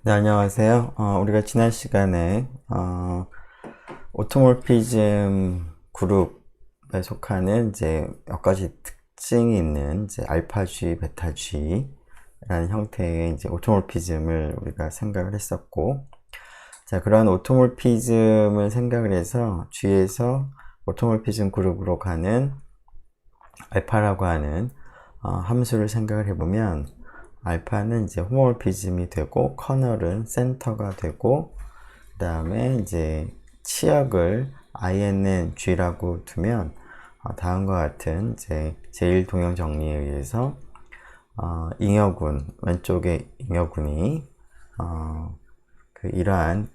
네, 안녕하세요. 우리가 지난 시간에 오토몰피즘 그룹에 속하는 이제 몇 가지 특징이 있는 이제 알파 G, 베타 G라는 형태의 이제 오토몰피즘을 우리가 생각을 했었고, 자, 그런 오토몰피즘을 생각을 해서 G에서 오토몰피즘 그룹으로 가는 알파라고 하는 함수를 생각을 해보면, 알파는 이제 호모몰피즘이 되고 커널은 센터가 되고, 그 다음에 이제 치역을 INNG라고 두면 다음과 같은 이제 제1동형 정리에 의해서 잉여군, 왼쪽의 잉여군이 이러한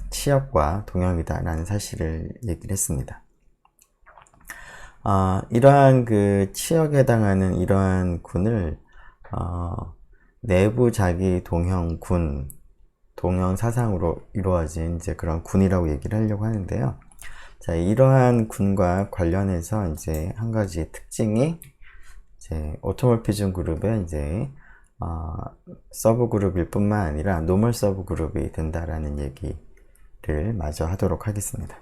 치역과 동형이다라는 사실을 얘기를 했습니다. 이러한 치역에 해당하는 이러한 군을 내부 자기 동형 군, 동형 사상으로 이루어진 이제 그런 군이라고 얘기를 하려고 하는데요. 자, 이러한 군과 관련해서 이제 한 가지 특징이 이제 오토몰피즘 그룹의 이제 서브 그룹일 뿐만 아니라 노멀 서브 그룹이 된다라는 얘기를 마저 하도록 하겠습니다.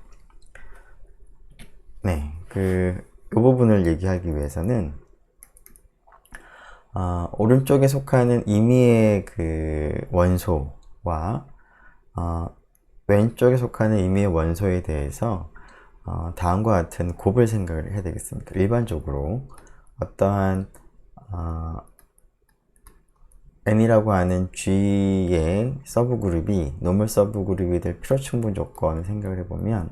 네, 이 부분을 얘기하기 위해서는 오른쪽에 속하는 임의의 원소와 왼쪽에 속하는 임의의 원소에 대해서 다음과 같은 곱을 생각을 해야 되겠습니다. 일반적으로 어떠한 n이라고 하는 G의 서브그룹이 노멀 서브그룹이 될 필요충분 조건을 생각을 해보면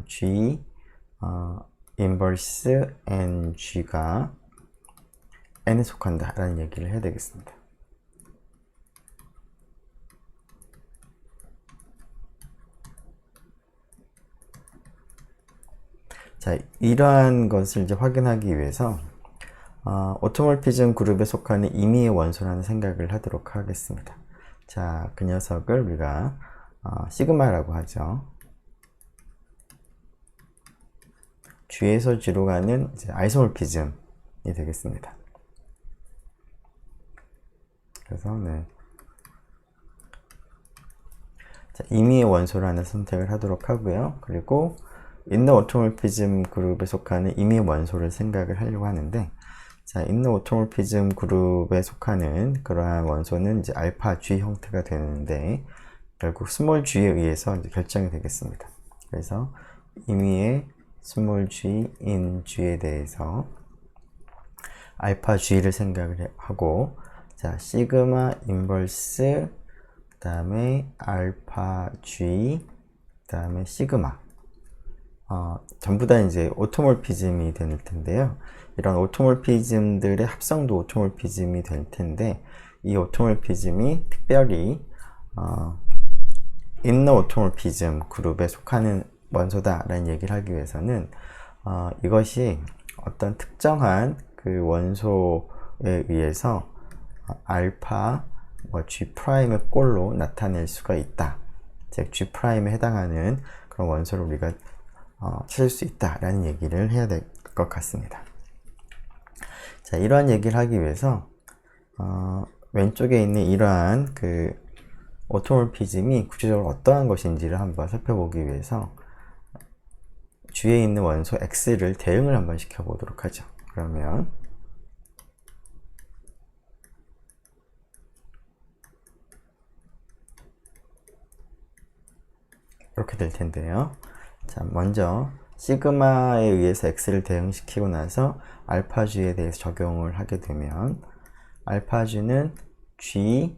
G 인버스 NG가 n에 속한다 라는 얘기를 해야 되겠습니다. 자, 이러한 것을 이제 확인하기 위해서 오토몰피즘 그룹에 속하는 임의의 원소라는 생각을 하도록 하겠습니다. 자, 그 녀석을 우리가 시그마라고 하죠. G에서 G로 가는 이제 아이소몰피즘이 되겠습니다. 그래서 네. 자, 임의의 원소라는 선택을 하도록 하고요. 그리고 인너 오토몰피즘 그룹에 속하는 임의의 원소를 생각을 하려고 하는데, 자, 인너 오토몰피즘 그룹에 속하는 그러한 원소는 이제 알파 G 형태가 되는데, 결국 스몰 g에 의해서 이제 결정이 되겠습니다. 그래서 임의의 스몰 g in g에 대해서 알파 g를 생각을 하고, 자, 시그마 인버스, 그 다음에 알파 g, 그 다음에 시그마. 전부 다 이제 오토몰피즘이 될 텐데요. 이런 오토몰피즘들의 합성도 오토몰피즘이 될 텐데, 이 오토몰피즘이 특별히 인너 오토몰피즘 그룹에 속하는 원소다라는 얘기를 하기 위해서는 이것이 어떤 특정한 그 원소에 의해서 알파 G'의 꼴로 나타낼 수가 있다. 즉 G'에 해당하는 그런 원소를 우리가 찾을 수 있다라는 얘기를 해야 될 것 같습니다. 자, 이러한 얘기를 하기 위해서 왼쪽에 있는 이러한 오토몰피즘이 구체적으로 어떠한 것인지를 한번 살펴보기 위해서 G에 있는 원소 X를 대응을 한번 시켜보도록 하죠. 그러면 이렇게 될 텐데요. 자, 먼저 시그마에 의해서 X를 대응시키고 나서 알파 G에 대해서 적용을 하게 되면 알파 G는 G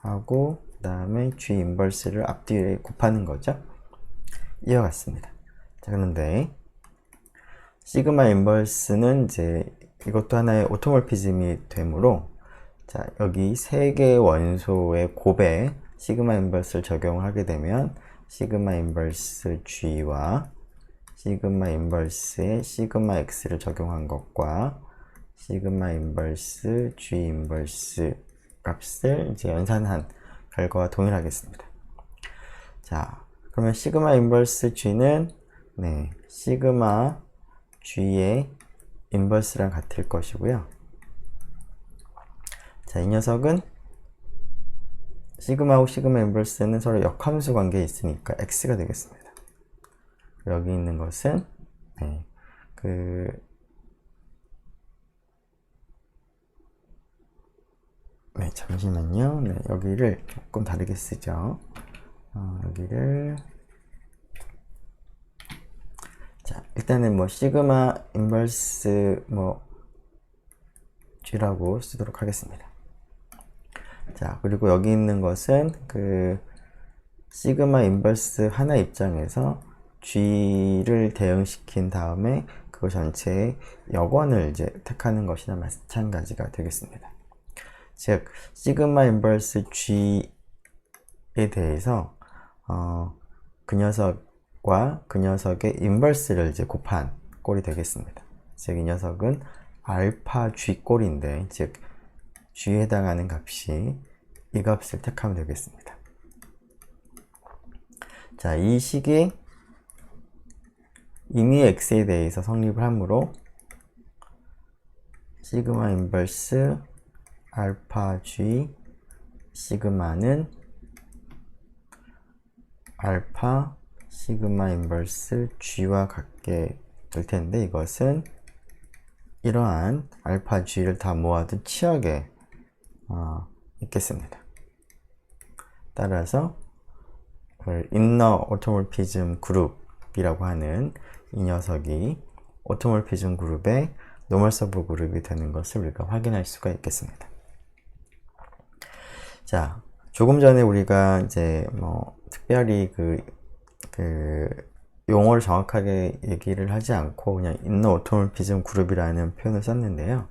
하고 그 다음에 G 인버스를 앞뒤에 곱하는 거죠. 이와 같습니다. 자, 그런데 시그마 인버스는 이제 이것도 하나의 오토몰피즘이 되므로, 자, 여기 세 개의 원소의 곱에 시그마 인버스를 적용하게 되면 시그마 인버스 G와 시그마 인버스에 시그마 X를 적용한 것과 시그마 인버스 G 인버스 값을 이제 연산한 결과와 동일하겠습니다. 자, 그러면 시그마 인버스 G는 네, 시그마 G의 인버스랑 같을 것이고요. 자, 이 녀석은 시그마하고 시그마 인버스는 서로 역함수 관계에 있으니까 x가 되겠습니다. 여기 있는 것은 네, 네, 잠시만요. 네, 여기를 조금 다르게 쓰죠. 여기를 자, 일단은 뭐 시그마 인버스 뭐 g라고 쓰도록 하겠습니다. 자, 그리고 여기 있는 것은 그 시그마 인버스 하나 입장에서 g를 대응시킨 다음에 그 전체의 역원을 이제 택하는 것이나 마찬가지가 되겠습니다. 즉, 시그마 인버스 g에 대해서 그 녀석과 그 녀석의 인버스를 이제 곱한 꼴이 되겠습니다. 즉, 이 녀석은 알파 g 꼴인데, 즉 g에 해당하는 값이 이 값을 택하면 되겠습니다. 자, 이 식이 이미 x에 대해서 성립을 하므로 시그마 인버스 알파 g 시그마는 알파 시그마 인버스 g와 같게 될 텐데, 이것은 이러한 알파 g를 다 모아둔 치역에 있겠습니다. 따라서 인너 오토몰피즘 그룹이라고 하는 이 녀석이 오토몰피즘 그룹의 노멀 서브 그룹이 되는 것을 우리가 확인할 수가 있겠습니다. 자, 조금 전에 우리가 이제 뭐 특별히 그 용어를 정확하게 얘기를 하지 않고 그냥 인너 오토몰피즘 그룹이라는 표현을 썼는데요.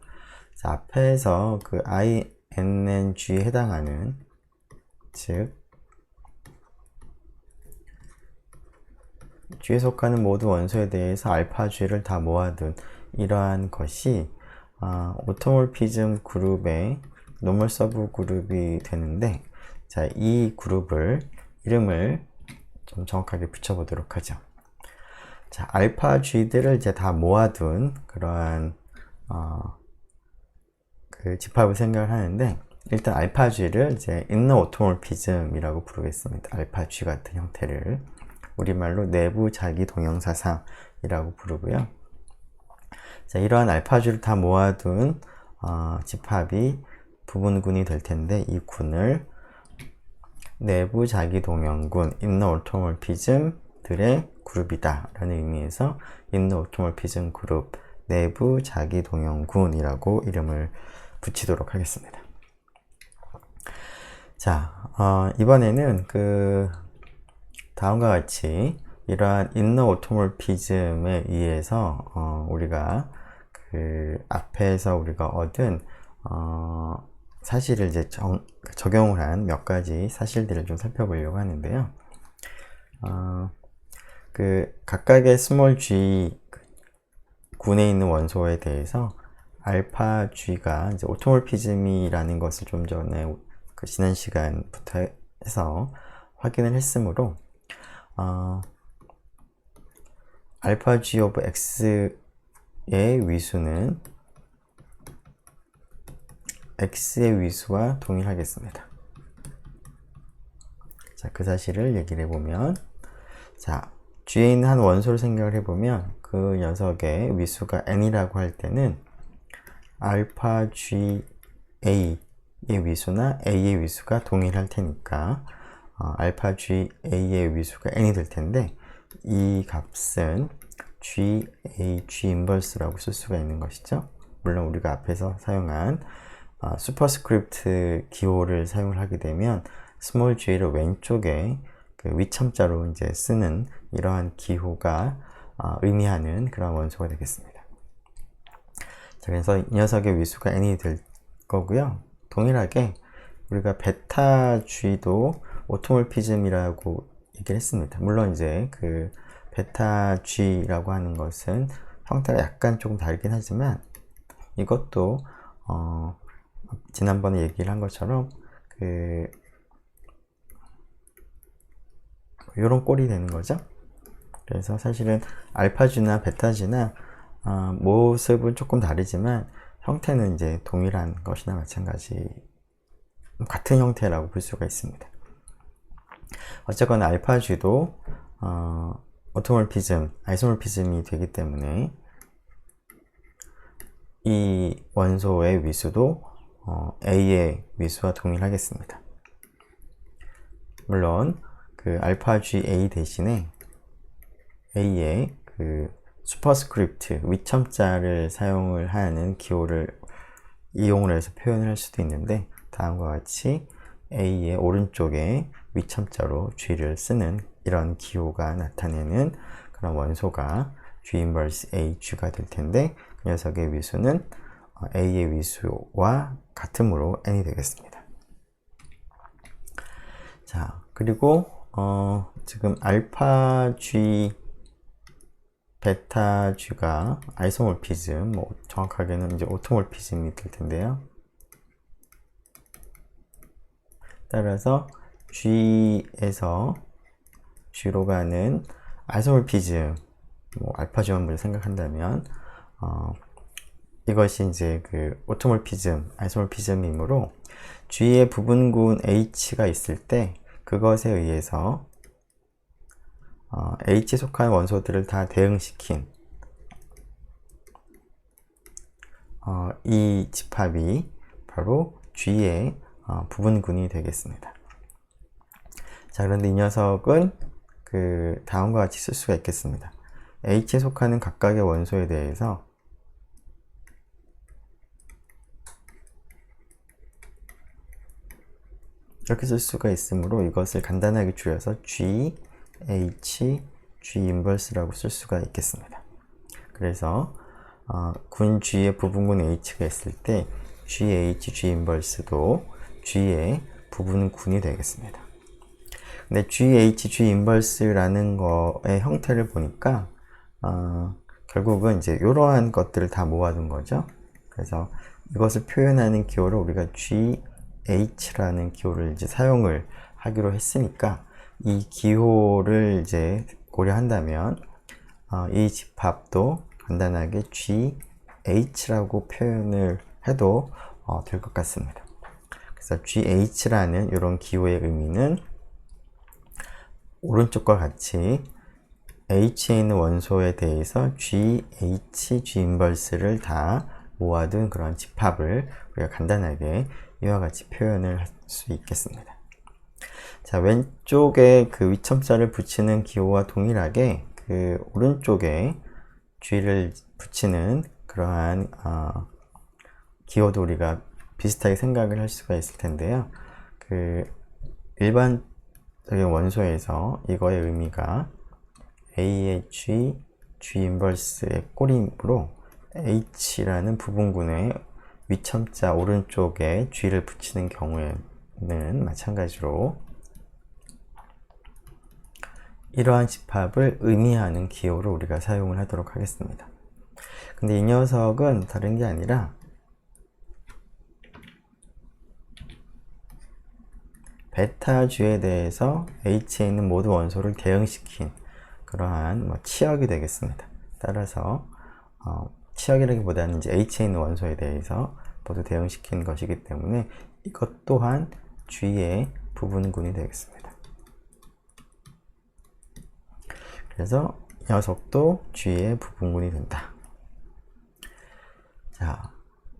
자, 앞에서 그 INNG에 해당하는, 즉 G에 속하는 모든 원소에 대해서 알파 G를 다 모아둔 이러한 것이 오토몰피즘 그룹의 노멀 서브 그룹이 되는데, 자, 이 그룹을 이름을 좀 정확하게 붙여보도록 하죠. 자, 알파 G들을 이제 다 모아둔 그러한 그 집합을 생각을 하는데, 일단 알파 G를 이제 인너 오토몰피즘이라고 부르겠습니다. 알파 G 같은 형태를 우리말로 내부 자기 동형사상이라고 부르고요. 자, 이러한 알파 G를 다 모아둔 집합이 부분군이 될 텐데, 이 군을 내부 자기 동형군 인너 오토몰피즘들의 그룹이다 라는 의미에서 인너 오토몰피즘 그룹 내부 자기 동형군이라고 이름을 붙이도록 하겠습니다. 자, 이번에는 그 다음과 같이 이러한 인너 오토몰피즘에 의해서 우리가 그 앞에서 우리가 얻은 사실을 이제 적용을 한 몇 가지 사실들을 좀 살펴보려고 하는데요. 그 각각의 스몰 g 군에 있는 원소에 대해서 알파 g가 이제 오토몰피즘이라는 것을 좀 전에 그 지난 시간부터 해서 확인을 했으므로 알파 g 오브 x의 위수는 x의 위수와 동일하겠습니다. 자, 그 사실을 얘기를 해보면, 자, g에 있는 한 원소를 생각을 해보면 그 녀석의 위수가 n이라고 할 때는 알파 g a의 위수나 a의 위수가 동일할 테니까 알파 g a의 위수가 n이 될 텐데, 이 값은 g a g 인버스라고 쓸 수가 있는 것이죠. 물론 우리가 앞에서 사용한 슈퍼스크립트 기호를 사용을 하게 되면 스몰 g를 왼쪽에 그 위첨자로 이제 쓰는 이러한 기호가 의미하는 그런 원소가 되겠습니다. 자, 그래서 이 녀석의 위수가 n이 될 거고요. 동일하게 우리가 베타 g도 오토몰피즘이라고 얘기를 했습니다. 물론 이제 그 베타 g라고 하는 것은 형태가 약간 조금 다르긴 하지만 이것도 지난번에 얘기를 한 것처럼 그 요런 꼴이 되는 거죠. 그래서 사실은 알파G나 베타G나 모습은 조금 다르지만 형태는 이제 동일한 것이나 마찬가지입니다. 같은 형태라고 볼 수가 있습니다. 어쨌거나 알파 G도 오토몰피즘, 아이소몰피즘이 되기 때문에 이 원소의 위수도 A의 위수와 동일하겠습니다. 물론 그 알파 GA 대신에 A의 그 슈퍼스크립트 위첨자를 사용을 하는 기호를 이용을 해서 표현을 할 수도 있는데, 다음과 같이 A의 오른쪽에 위첨자로 G를 쓰는 이런 기호가 나타내는 그런 원소가 G 인버스 A G가 될 텐데, 그 녀석의 위수는 A의 위수와 같으므로 N이 되겠습니다. 자, 그리고 지금 알파 G, 베타 G가 아이소몰피즘, 정확하게는 이제 오토몰피즘이 될 텐데요. 따라서 G에서 G로 가는 아이소몰피즘, 알파 G원물을 생각한다면 이것이 이제 그 오토몰피즘, 아이소몰피즘이므로 G의 부분군 H가 있을 때 그것에 의해서 H에 속한 원소들을 다 대응시킨 이 집합이 바로 G의 부분군이 되겠습니다. 자, 그런데 이 녀석은 그 다음과 같이 쓸 수가 있겠습니다. H에 속하는 각각의 원소에 대해서 이렇게 쓸 수가 있으므로 이것을 간단하게 줄여서 G, H, G 인버스라고 쓸 수가 있겠습니다. 그래서 군 G의 부분군 H가 있을 때 GH, G 인버스도 G의 부분군이 되겠습니다. 근데 GH, G 인버스라는 거의 형태를 보니까 결국은 이제 이러한 것들을 다 모아둔 거죠. 그래서 이것을 표현하는 기호를 우리가 GH라는 기호를 이제 사용을 하기로 했으니까 이 기호를 이제 고려한다면 이 집합도 간단하게 GH라고 표현을 해도 될 것 같습니다. 그래서 GH라는 이런 기호의 의미는 오른쪽과 같이 H에 있는 원소에 대해서 GH, G 인버스를 다 모아둔 그런 집합을 우리가 간단하게 이와 같이 표현을 할 수 있겠습니다. 자, 왼쪽에 그 위첨자를 붙이는 기호와 동일하게 그 오른쪽에 G를 붙이는 그러한 기호도 우리가 비슷하게 생각을 할 수가 있을 텐데요. 그 일반적인 원소에서 이거의 의미가 A의 G, G 인버스의 꼴이므로 H라는 부분군의 위첨자 오른쪽에 G를 붙이는 경우에는 마찬가지로 이러한 집합을 의미하는 기호를 우리가 사용을 하도록 하겠습니다. 근데 이 녀석은 다른 게 아니라 베타 G에 대해서 H에 있는 모든 원소를 대응시킨 그러한 치역이 되겠습니다. 따라서 치역이라기보다는 이제 H에 있는 원소에 대해서 모두 대응시킨 것이기 때문에 이것 또한 G의 부분군이 되겠습니다. 그래서 이 녀석도 G의 부분군이 된다. 자,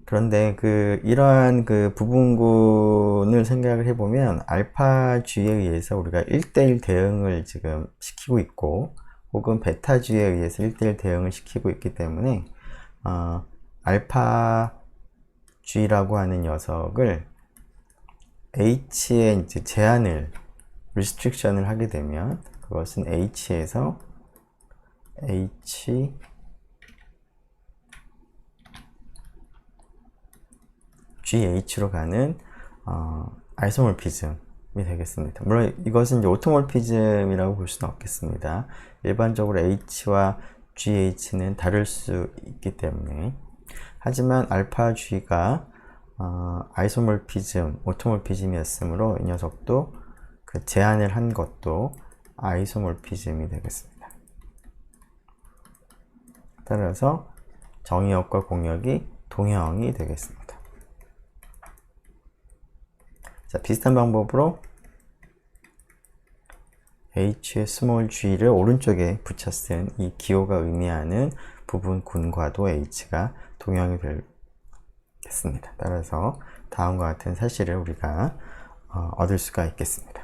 그런데 이러한 부분군을 생각을 해보면 알파 G에 의해서 우리가 1대1 대응을 지금 시키고 있고, 혹은 베타 G에 의해서 1대1 대응을 시키고 있기 때문에 알파 G라고 하는 녀석을 H에 이제 제한을 restriction을 하게 되면 그것은 H에서 GH로 가는 아이소몰피즘이 되겠습니다. 물론 이것은 이제 오토몰피즘이라고 볼 수는 없겠습니다. 일반적으로 H와 GH는 다를 수 있기 때문에. 하지만 알파 G가 아이소몰피즘, 오토몰피즘이었으므로 이 녀석도 그 제한을 한 것도 아이소몰피즘이 되겠습니다. 따라서 정의역과 공역이 동형이 되겠습니다. 자, 비슷한 방법으로 H의 스몰 g를 오른쪽에 붙여 쓴 이 기호가 의미하는 부분군과도 H가 동형이 되겠습니다. 따라서 다음과 같은 사실을 우리가 얻을 수가 있겠습니다.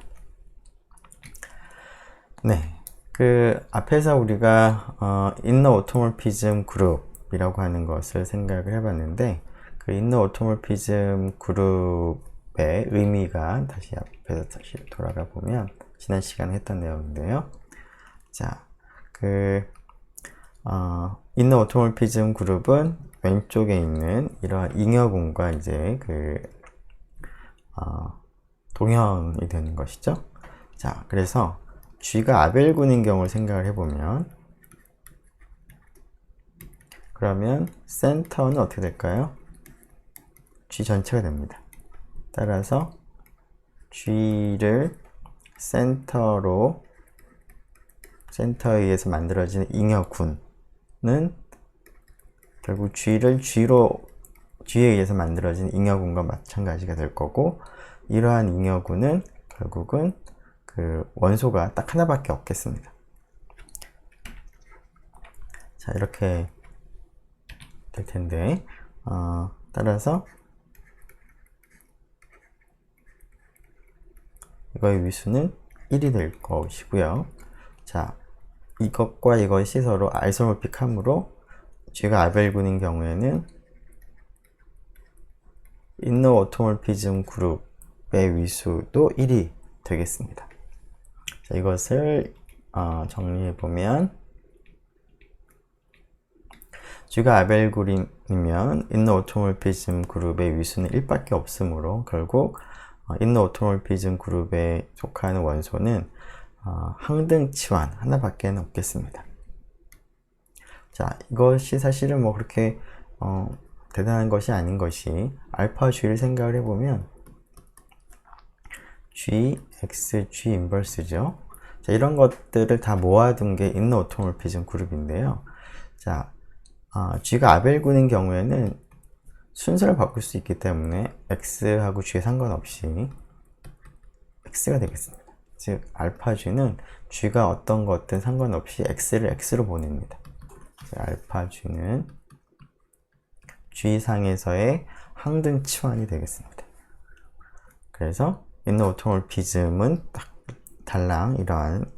네, 그 앞에서 우리가 인너 오토몰피즘 그룹이라고 하는 것을 생각을 해봤는데, 그 인너 오토몰피즘 그룹의 의미가 다시 앞에서 다시 돌아가 보면 지난 시간에 했던 내용인데요. 자, 인너 오토몰피즘 그룹은 왼쪽에 있는 이러한 잉여군과 이제 동형이 되는 것이죠. 자, 그래서 G가 아벨군인 경우를 생각을 해보면, 그러면 센터는 어떻게 될까요? G 전체가 됩니다. 따라서 G를 센터에 의해서 만들어지는 잉여군은 결국 G에 의해서 만들어진 잉여군과 마찬가지가 될 거고, 이러한 잉여군은 결국은 그 원소가 딱 하나밖에 없겠습니다. 자, 이렇게 될 텐데, 따라서 이거의 위수는 1이 될 것이고요. 자, 이것과 이것이 서로 아이소모픽함으로 G가 아벨군인 경우에는 인너 오토몰피즘 그룹의 위수도 1이 되겠습니다. 자, 이것을 정리해보면, G가 아벨군이면 인너 오토몰피즘 그룹의 위수는 1밖에 없으므로 결국 인너 오토몰피즘 그룹에 속하는 원소는 항등치환 하나밖에 없겠습니다. 자, 이것이 사실은 뭐 그렇게 대단한 것이 아닌 것이, 알파 G를 생각을 해보면 G, X, G 인버스죠. 자, 이런 것들을 다 모아둔 게 인너 오토몰피즘 그룹인데요. 자, G가 아벨군인 경우에는 순서를 바꿀 수 있기 때문에 X하고 G에 상관없이 X가 되겠습니다. 즉, 알파 G는 G가 어떤 것든 상관없이 X를 X로 보냅니다. 즉, 알파 G는 G상에서의 항등 치환이 되겠습니다. 그래서 인너 오토몰피즘은 딱 달랑 이러한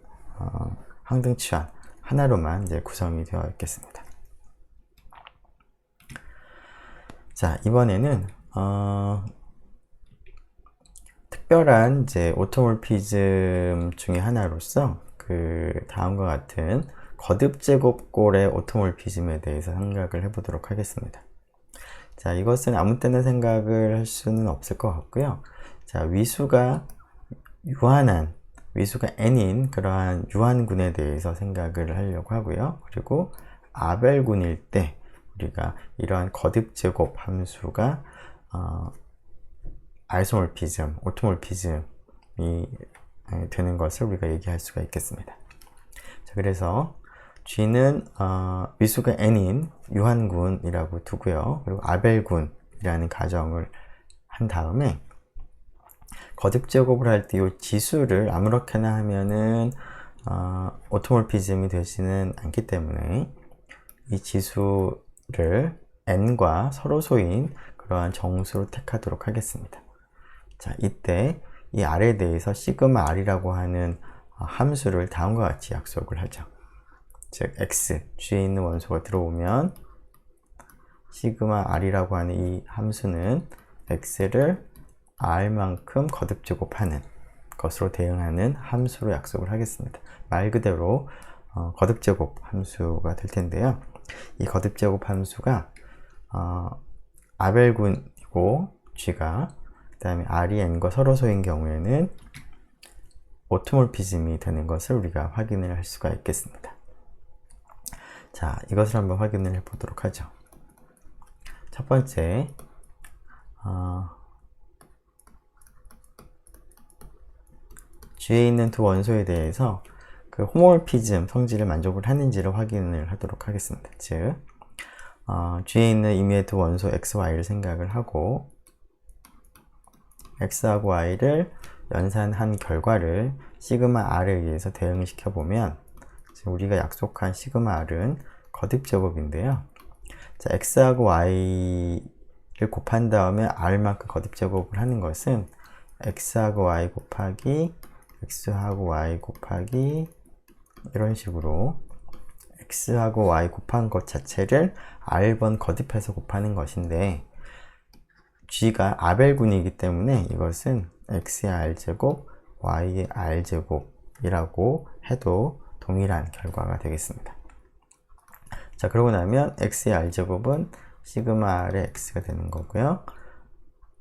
항등 치환 하나로만 이제 구성이 되어 있겠습니다. 자, 이번에는 특별한 이제 오토몰피즘 중에 하나로서 그 다음과 같은 거듭제곱골의 오토몰피즘에 대해서 생각을 해보도록 하겠습니다. 자, 이것은 아무 때나 생각을 할 수는 없을 것 같고요. 자, 위수가 n인 그러한 유한군에 대해서 생각을 하려고 하고요. 그리고 아벨군일 때 우리가 이러한 거듭제곱 함수가 아이소몰피즘, 오토몰피즘이 되는 것을 우리가 얘기할 수가 있겠습니다. 자, 그래서 G는 위수가 n인 유한군이라고 두고요. 그리고 아벨군이라는 가정을 한 다음에 거듭제곱을 할 때 이 지수를 아무렇게나 하면은 오토몰피즘이 되지는 않기 때문에 이 지수를 n과 서로소인 그러한 정수로 택하도록 하겠습니다. 자, 이때 이 r에 대해서 시그마 r이라고 하는 함수를 다음과 같이 약속을 하죠. 즉, x, G에 있는 원소가 들어오면 시그마 r이라고 하는 이 함수는 x를 r만큼 거듭제곱하는 것으로 대응하는 함수로 약속을 하겠습니다. 말 그대로 거듭제곱 함수가 될 텐데요. 이 거듭제곱 함수가 아벨군이고 G가, 그 다음에 R이 N과 서로소인 경우에는 오토몰피즘이 되는 것을 우리가 확인을 할 수가 있겠습니다. 자, 이것을 한번 확인을 해 보도록 하죠. 첫 번째, G에 있는 두 원소에 대해서 그 호모몰피즘 성질을 만족을 하는지를 확인을 하도록 하겠습니다. 즉, G에 있는 임의의 두 원소 X, Y를 생각을 하고, x하고 y를 연산한 결과를 시그마 r에 의해서 대응을 시켜보면 지금 우리가 약속한 시그마 r은 거듭제곱인데요. 자, x하고 y를 곱한 다음에 r만큼 거듭제곱을 하는 것은 x하고 y 곱하기 x하고 y 곱하기 이런 식으로 x하고 y 곱한 것 자체를 r번 거듭해서 곱하는 것인데 g가 아벨군이기 때문에 이것은 x의 r제곱, y의 r제곱이라고 해도 동일한 결과가 되겠습니다. 자, 그러고 나면 x의 r제곱은 시그마 r의 x가 되는 거고요.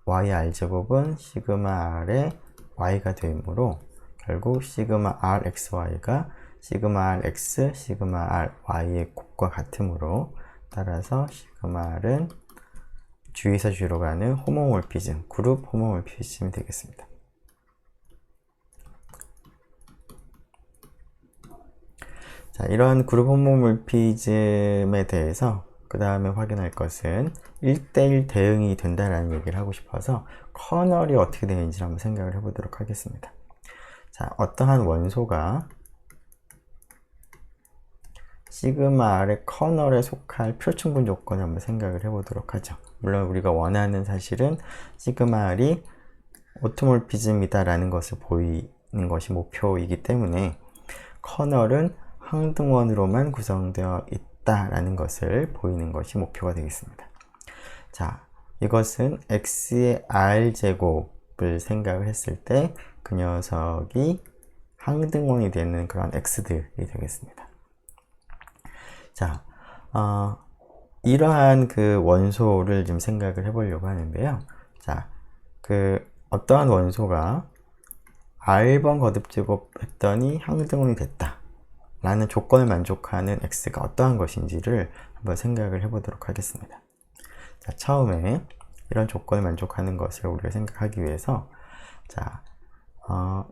y의 r제곱은 시그마 r의 y가 되므로 결국 시그마 rxy가 시그마 rx, 시그마 ry의 곱과 같으므로 따라서 시그마 r은 G에서 G로 가는 호모몰피즘, 그룹 호모몰피즘이 되겠습니다. 자, 이런 그룹 호모몰피즘에 대해서 그 다음에 확인할 것은 1대1 대응이 된다라는 얘기를 하고 싶어서 커널이 어떻게 되는지 한번 생각을 해보도록 하겠습니다. 자, 어떠한 원소가 시그마 R의 커널에 속할 표충분 조건을 한번 생각을 해보도록 하죠. 물론 우리가 원하는 사실은 시그마 R이 오토몰피즘이다 라는 것을 보이는 것이 목표이기 때문에 커널은 항등원으로만 구성되어 있다 라는 것을 보이는 것이 목표가 되겠습니다. 자, 이것은 x의 r제곱을 생각을 했을 때 그 녀석이 항등원이 되는 그런 x들이 되겠습니다. 자, 이러한 그 원소를 좀 생각을 해보려고 하는데요. 자, 어떠한 원소가 r번 거듭제곱 했더니 항등원이 됐다 라는 조건을 만족하는 x가 어떠한 것인지를 한번 생각을 해보도록 하겠습니다. 자, 처음에 이런 조건을 만족하는 것을 우리가 생각하기 위해서 자,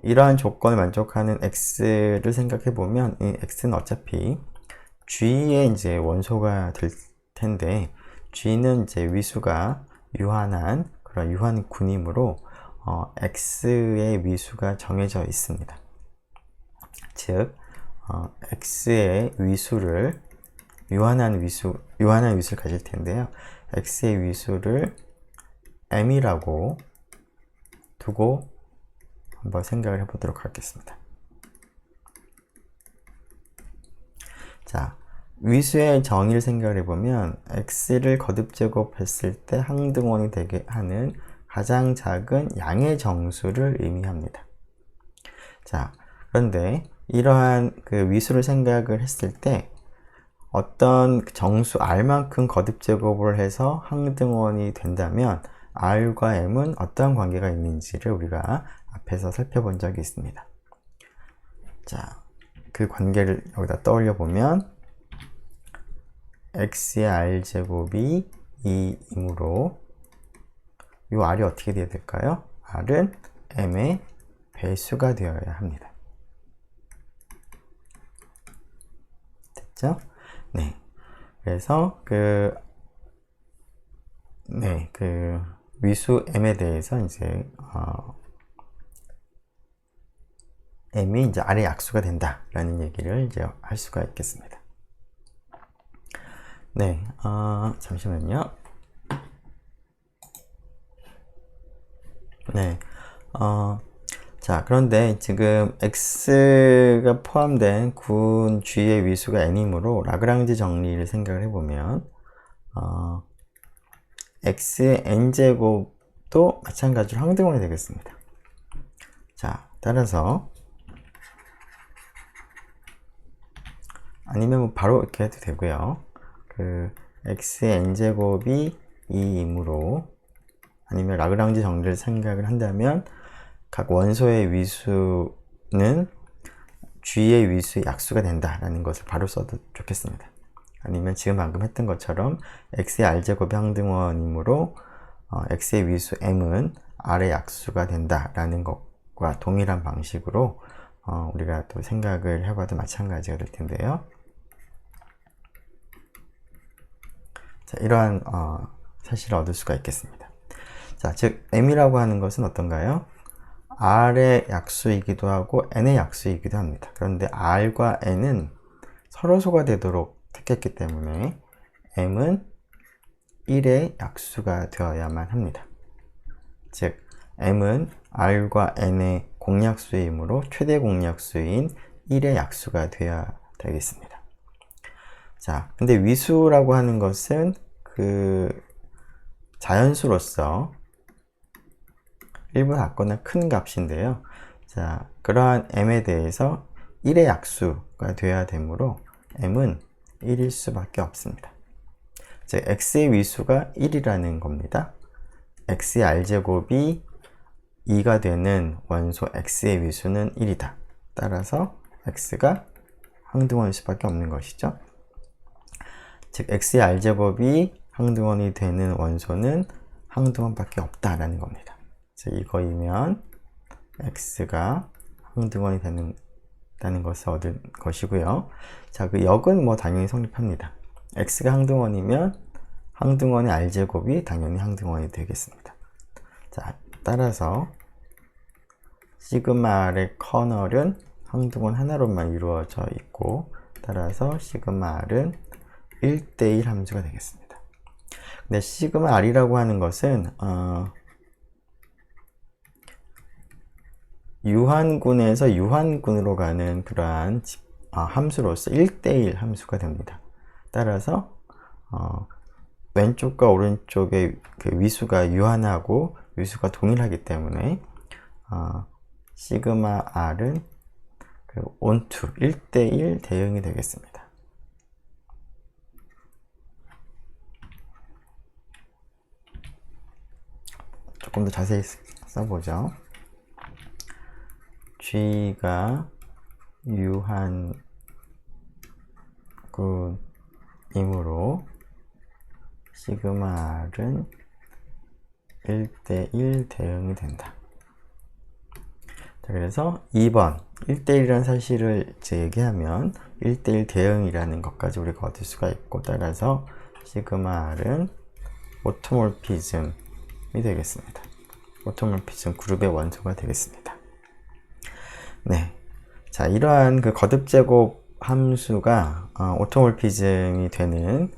이러한 조건을 만족하는 x를 생각해 보면 이 x는 어차피 g의 이제 원소가 될 텐데 g는 이제 위수가 유한한 그런 유한군이므로 x의 위수가 정해져 있습니다. 즉 x의 위수를 유한한 위수를 가질 텐데요. x의 위수를 m이라고 두고 한번 생각을 해보도록 하겠습니다. 자, 위수의 정의를 생각을 해보면 x를 거듭제곱했을 때 항등원이 되게 하는 가장 작은 양의 정수를 의미합니다. 자, 그런데 이러한 그 위수를 생각을 했을 때 어떤 정수 r만큼 거듭제곱을 해서 항등원이 된다면 r과 m은 어떠한 관계가 있는지를 우리가 앞에서 살펴본 적이 있습니다. 자, 그 관계를 여기다 떠올려 보면 x의 r제곱이 2이므로 이 r이 어떻게 되어야 될까요? r은 m의 배수가 되어야 합니다. 됐죠? 네. 그래서 위수 m에 대해서 이제 m이 이제 r의 약수가 된다라는 얘기를 이제 할 수가 있겠습니다. 네, 잠시만요. 네, 자, 그런데 지금 x가 포함된 군 g의 위수가 n이므로 라그랑지 정리를 생각을 해보면 x의 n제곱도 마찬가지로 항등원이 되겠습니다. 자, 따라서 아니면 바로 이렇게 해도 되고요. x의 n제곱이 2이므로 아니면 라그랑지 정리를 생각을 한다면 각 원소의 위수는 g의 위수의 약수가 된다라는 것을 바로 써도 좋겠습니다. 아니면 지금 방금 했던 것처럼 x의 r제곱이 항등원이므로 x의 위수 m은 r의 약수가 된다라는 것과 동일한 방식으로 우리가 또 생각을 해봐도 마찬가지가 될 텐데요. 자, 이러한 사실을 얻을 수가 있겠습니다. 자, 즉 m이라고 하는 것은 어떤가요? r의 약수이기도 하고 n의 약수이기도 합니다. 그런데 r과 n은 서로소가 되도록 택했기 때문에 m은 1의 약수가 되어야만 합니다. 즉 m은 r과 n의 공약수이므로 최대 공약수인 1의 약수가 되어야 되겠습니다. 자, 근데 위수라고 하는 것은 그 자연수로서 1보 작거나 큰 값인데요. 자, 그러한 m에 대해서 1의 약수가 되어야 되므로 m은 1일 수밖에 없습니다. 즉 x의 위수가 1이라는 겁니다. x의 r제곱이 2가 되는 원소 x의 위수는 1이다. 따라서 x가 항등원일 수밖에 없는 것이죠. 즉 x의 r제곱이 항등원이 되는 원소는 항등원밖에 없다라는 겁니다. 즉 이거이면 x가 항등원이 된다는 것을 얻은 것이고요. 자, 그 역은 뭐 당연히 성립합니다. x가 항등원이면 항등원의 r제곱이 당연히 항등원이 되겠습니다. 자, 따라서 시그마 r의 커널은 항등원 하나로만 이루어져 있고, 따라서 시그마 r은 1대1 함수가 되겠습니다. 근데 시그마 r이라고 하는 것은 유한군에서 유한군으로 가는 그러한 함수로서 1대1 함수가 됩니다. 따라서 왼쪽과 오른쪽의 그 위수가 유한하고 위수가 동일하기 때문에 시그마 r은 그 onto 1대1 대응이 되겠습니다. 조금 더 자세히 써보죠. G가 유한군이므로 시그마 r은 1대1 대응이 된다. 자, 그래서 2번 1대1이라는 사실을 얘기하면 1대1 대응이라는 것까지 우리가 얻을 수가 있고, 따라서 시그마 r은 오토몰피즘이 되겠습니다. 오토몰피즘 그룹의 원소가 되겠습니다. 네, 자, 이러한 그 거듭제곱 함수가 오토몰피즘이 되는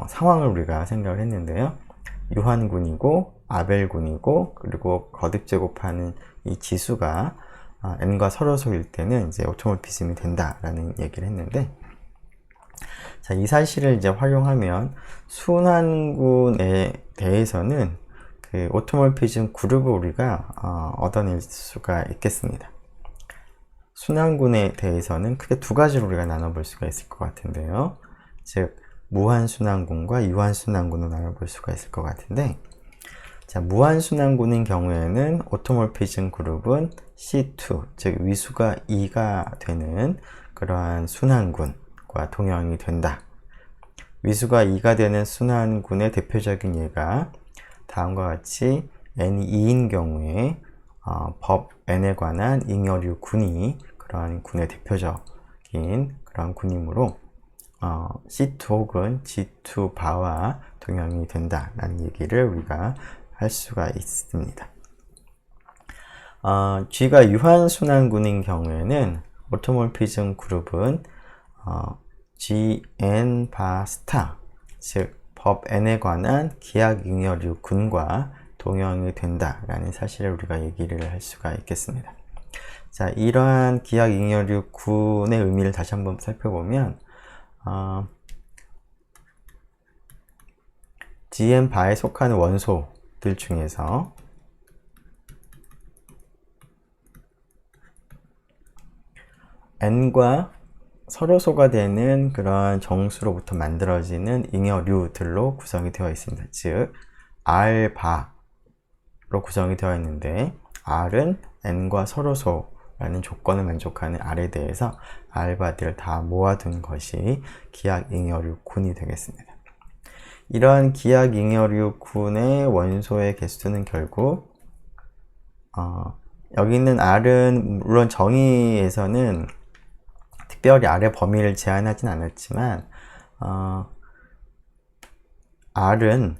상황을 우리가 생각을 했는데요. 유한군이고 아벨군이고 그리고 거듭제곱하는 이 지수가 n과 서로소일 때는 이제 오토몰피즘이 된다라는 얘기를 했는데, 자, 이 사실을 이제 활용하면 순환군에 대해서는 그 오토몰피즘 그룹을 우리가 얻어낼 수가 있겠습니다. 순환군에 대해서는 크게 두 가지로 우리가 나눠볼 수가 있을 것 같은데요. 즉 무한순환군과 유한순환군으로 나눠볼 수가 있을 것 같은데, 자, 무한순환군인 경우에는 오토몰피즘 그룹은 C2, 즉 위수가 2가 되는 그러한 순환군과 동형이 된다. 위수가 2가 되는 순환군의 대표적인 예가 다음과 같이 n이 2인 경우에 법 n에 관한 잉여류 군이 그러한 군의 대표적인 그러한 군이므로 C2 혹은 G2 바와 동형이 된다라는 얘기를 우리가 할 수가 있습니다. G가 유한순환군인 경우에는 오토몰피즘 그룹은 Gn 바 스타, 즉 법 n에 관한 기하 잉여류 군과 동형이 된다라는 사실을 우리가 얘기를 할 수가 있겠습니다. 자, 이러한 기하 잉여류 군의 의미를 다시 한번 살펴보면 Gn 바에 속하는 원소들 중에서 n과 서로소가 되는 그런 정수로부터 만들어지는 잉여류들로 구성이 되어 있습니다. 즉 R바로 구성이 되어 있는데, R은 n과 서로소라는 조건을 만족하는 R에 대해서 R바들을 다 모아둔 것이 기하 잉여류 군이 되겠습니다. 이러한 기하 잉여류 군의 원소의 개수는 결국 여기 있는 R은 물론 정의에서는 특별히 R의 범위를 제한하진 않았지만 R은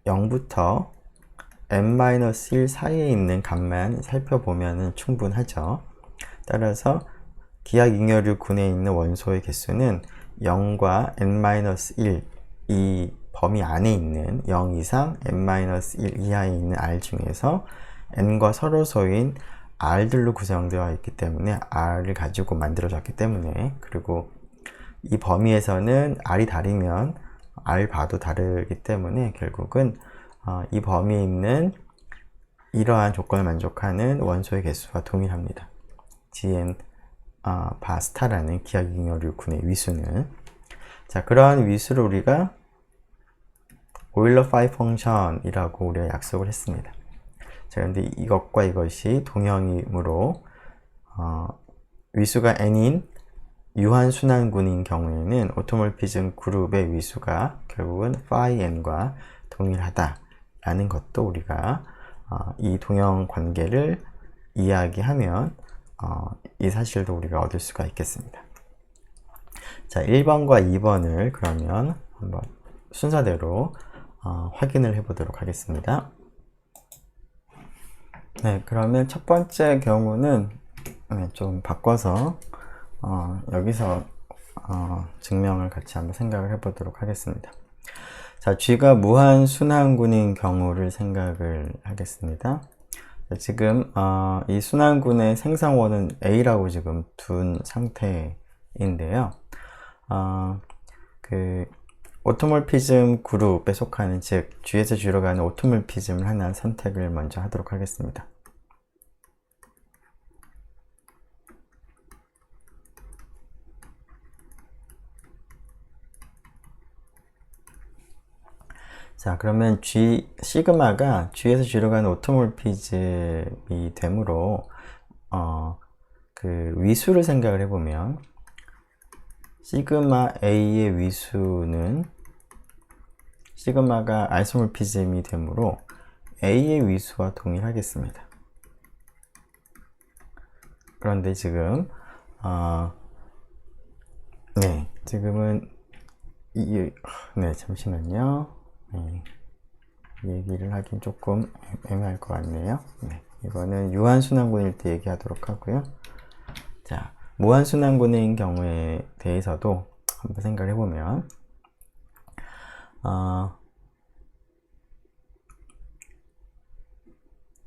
0부터 n-1 사이에 있는 값만 살펴보면 충분하죠. 따라서 기하 잉여류 군에 있는 원소의 개수는 0과 n-1 이 범위 안에 있는 0 이상 n-1 이하에 있는 r 중에서 n과 서로소인 r들로 구성되어 있기 때문에 r을 가지고 만들어졌기 때문에, 그리고 이 범위에서는 r이 다르면 r 바도 다르기 때문에 결국은 이 범위에 있는 이러한 조건을 만족하는 원소의 개수와 동일합니다. Gn 바스타라는 기하잉여류 군의 위수는. 자, 그러한 위수를 우리가 오일러 파이 펑션이라고 우리가 약속을 했습니다. 자, 그런데 이것과 이것이 동형이므로 위수가 n인 유한순환군인 경우에는 오토몰피즘 그룹의 위수가 결국은 phi n과 동일하다라는 것도 우리가 이 동형 관계를 이야기하면 이 사실도 우리가 얻을 수가 있겠습니다. 자, 1번과 2번을 그러면 한번 순서대로 확인을 해 보도록 하겠습니다. 네, 그러면 첫 번째 경우는 좀 바꿔서 여기서 증명을 같이 한번 생각을 해 보도록 하겠습니다. 자, G가 무한순환군인 경우를 생각을 하겠습니다. 자, 지금 이 순환군의 생성원은 A라고 지금 둔 상태인데요. 오토몰피즘 그룹에 속하는, 즉 G에서 G로 가는 오토몰피즘을 하나 선택을 먼저 하도록 하겠습니다. 자, 그러면 시그마가 G에서 G로 가는 오토몰피즘이 되므로 그 위수를 생각을 해보면 시그마 A의 위수는 시그마가 아이소몰피즘이 되므로 A의 위수와 동일하겠습니다. 그런데 지금 지금은 잠시만요. 얘기를 하긴 조금 애매할 것 같네요. 이거는 유한순환군일 때 얘기하도록 하고요. 자, 무한순환군인 경우에 대해서도 한번 생각을 해보면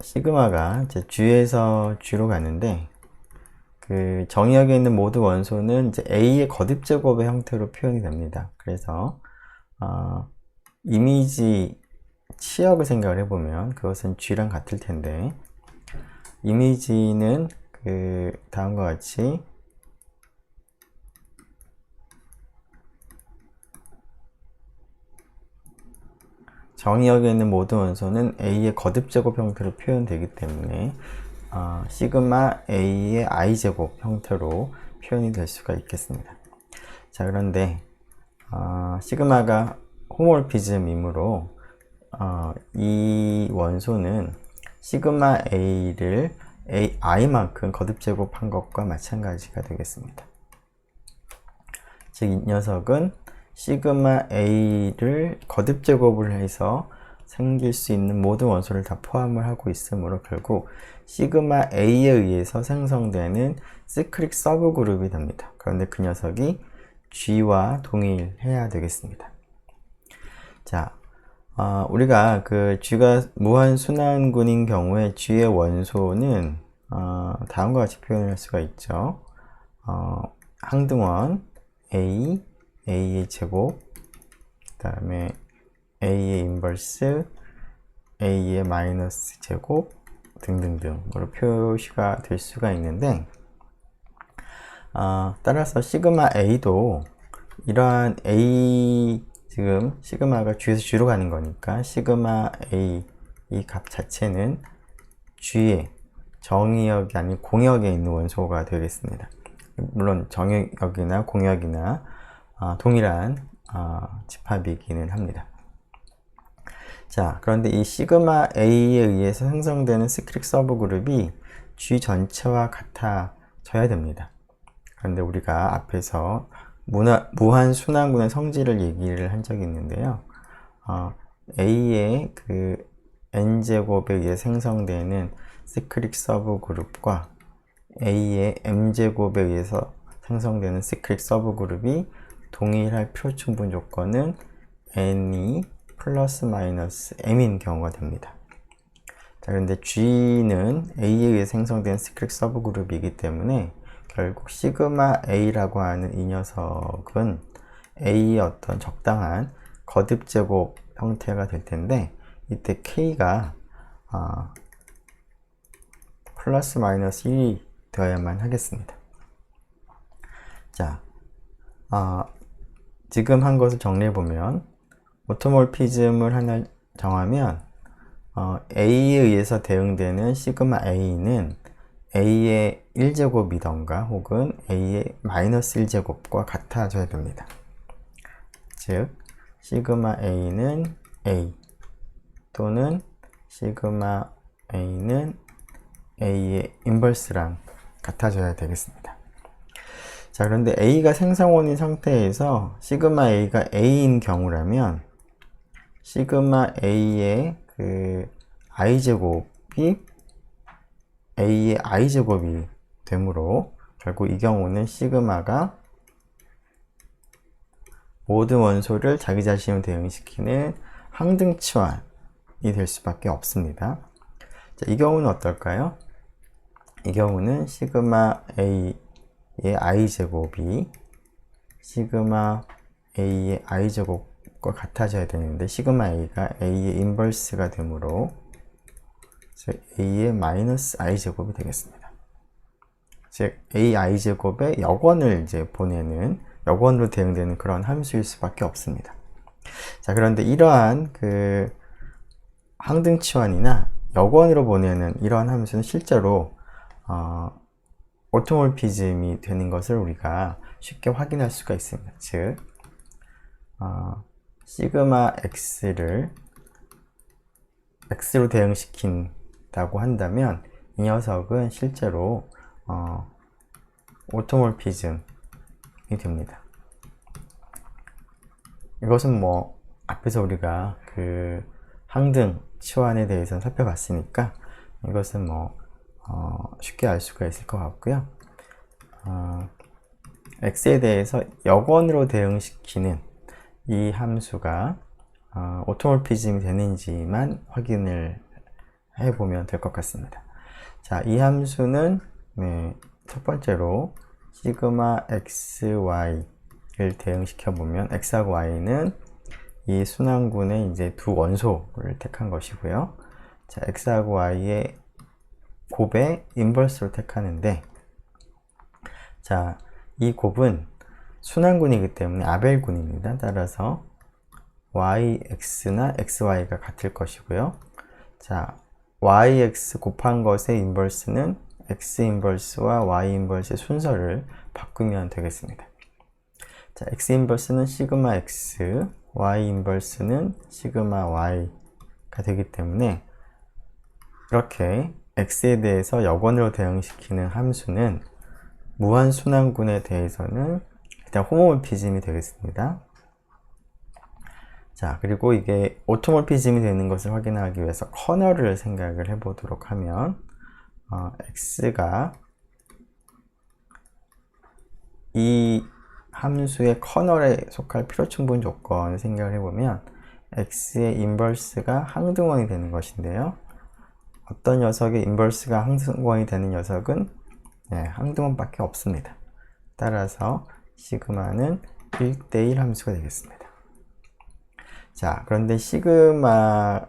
시그마가 이제 G에서 G로 가는데 그 정의역에 있는 모든 원소는 이제 A의 거듭제곱의 형태로 표현이 됩니다. 그래서 이미지 치역을 생각을 해보면 그것은 G랑 같을 텐데, 이미지는 그 다음과 같이 정의역에 있는 모든 원소는 A의 거듭제곱 형태로 표현되기 때문에 시그마 A의 I제곱 형태로 표현이 될 수가 있겠습니다. 자, 그런데 시그마가 호모몰피즘이므로 이 원소는 시그마 A를 I만큼 거듭제곱한 것과 마찬가지가 되겠습니다. 즉, 이 녀석은 시그마 A를 거듭제곱을 해서 생길 수 있는 모든 원소를 다 포함을 하고 있으므로 결국 시그마 A에 의해서 생성되는 시크릭 서브그룹이 됩니다. 그런데 그 녀석이 G와 동일해야 되겠습니다. 자, 우리가 그 G가 무한순환군인 경우에 G의 원소는 다음과 같이 표현할 수가 있죠. 항등원 A, A의 제곱, 그 다음에 A의 인버스, A의 마이너스 제곱 등등등으로 표시가 될 수가 있는데, 따라서 시그마 A도 이러한 A, 지금 시그마가 G에서 G로 가는 거니까 시그마 A 이 값 자체는 G의 정의역이 아닌 공역에 있는 원소가 되겠습니다. 물론 정의역이나 공역이나 동일한 집합이기는 합니다. 자, 그런데 이 시그마 A에 의해서 생성되는 시크릭 서브그룹이 G 전체와 같아져야 됩니다. 그런데 우리가 앞에서 무한순환군의 성질을 얘기를 한 적이 있는데요. A의 그 n제곱에 의해 생성되는 시크릿 서브 그룹과 A의 m제곱에 의해서 생성되는 시크릿 서브 그룹이 동일할 필요충분 조건은 n이 플러스 마이너스 m인 경우가 됩니다. 자, 그런데 G는 A에 의해 생성된 시크릿 서브 그룹이기 때문에 결국 시그마 A라고 하는 이 녀석은 A의 어떤 적당한 거듭 제곱 형태가 될 텐데, 이때 K가 플러스 마이너스 1이 되어야만 하겠습니다. 자, 지금 한 것을 정리해보면, 오토몰피즘을 하나 정하면 A에 의해서 대응되는 시그마 A는 A의 1제곱이던가 혹은 A의 마이너스 1제곱과 같아져야 됩니다. 즉, 시그마 A는 A 또는 시그마 A는 A의 인버스랑 같아져야 되겠습니다. 자, 그런데 A가 생성원인 상태에서 시그마 A가 A인 경우라면 시그마 A의 그 i제곱이 A의 i제곱이 되므로 결국 이 경우는 시그마가 모든 원소를 자기 자신으로 대응시키는 항등치환이 될 수밖에 없습니다. 자, 이 경우는 어떨까요? 이 경우는 시그마 A의 i제곱이 시그마 A의 i제곱과 같아져야 되는데 시그마 A가 A의 인버스가 되므로 A의 마이너스 i제곱이 되겠습니다. 즉 A i제곱의 역원을 이제 보내는 역원으로 대응되는 그런 함수일 수밖에 없습니다. 자, 그런데 이러한 그 항등치환이나 역원으로 보내는 이러한 함수는 실제로 오토몰피즘이 되는 것을 우리가 쉽게 확인할 수가 있습니다. 즉, 시그마 x를 x로 대응시킨다고 한다면 이 녀석은 실제로 오토몰피즘이 됩니다. 이것은 뭐 앞에서 우리가 그 항등 치환에 대해서 살펴봤으니까 이것은 뭐 쉽게 알 수가 있을 것 같고요. x에 대해서 역원으로 대응시키는 이 함수가 오토몰피즘이 되는지만 확인을 해보면 될 것 같습니다. 자, 이 함수는 첫 번째로 시그마 xy를 대응시켜 보면 x하고 y는 이 순환군의 이제 두 원소를 택한 것이고요. 자, x하고 y의 곱의 인버스로 택하는데, 자, 이 곱은 순환군이기 때문에 아벨군입니다. 따라서 yx나 xy가 같을 것이고요. 자, yx 곱한 것의 인버스는 x 인버스와 y 인버스의 순서를 바꾸면 되겠습니다. 자, x 인버스는 시그마 x, y 인버스는 시그마 y가 되기 때문에 이렇게 x에 대해서 역원으로 대응시키는 함수는 무한순환군에 대해서는 일단 호모몰피즘이 되겠습니다. 자, 그리고 이게 오토몰피즘이 되는 것을 확인하기 위해서 커널을 생각을 해보도록 하면 x가 이 함수의 커널에 속할 필요충분 조건을 생각을 해보면 x의 인버스가 항등원이 되는 것인데요. 어떤 녀석의 인버스가 항등원이 되는 녀석은 항등원밖에 없습니다. 따라서 시그마는 1대1 함수가 되겠습니다. 자, 그런데 시그마가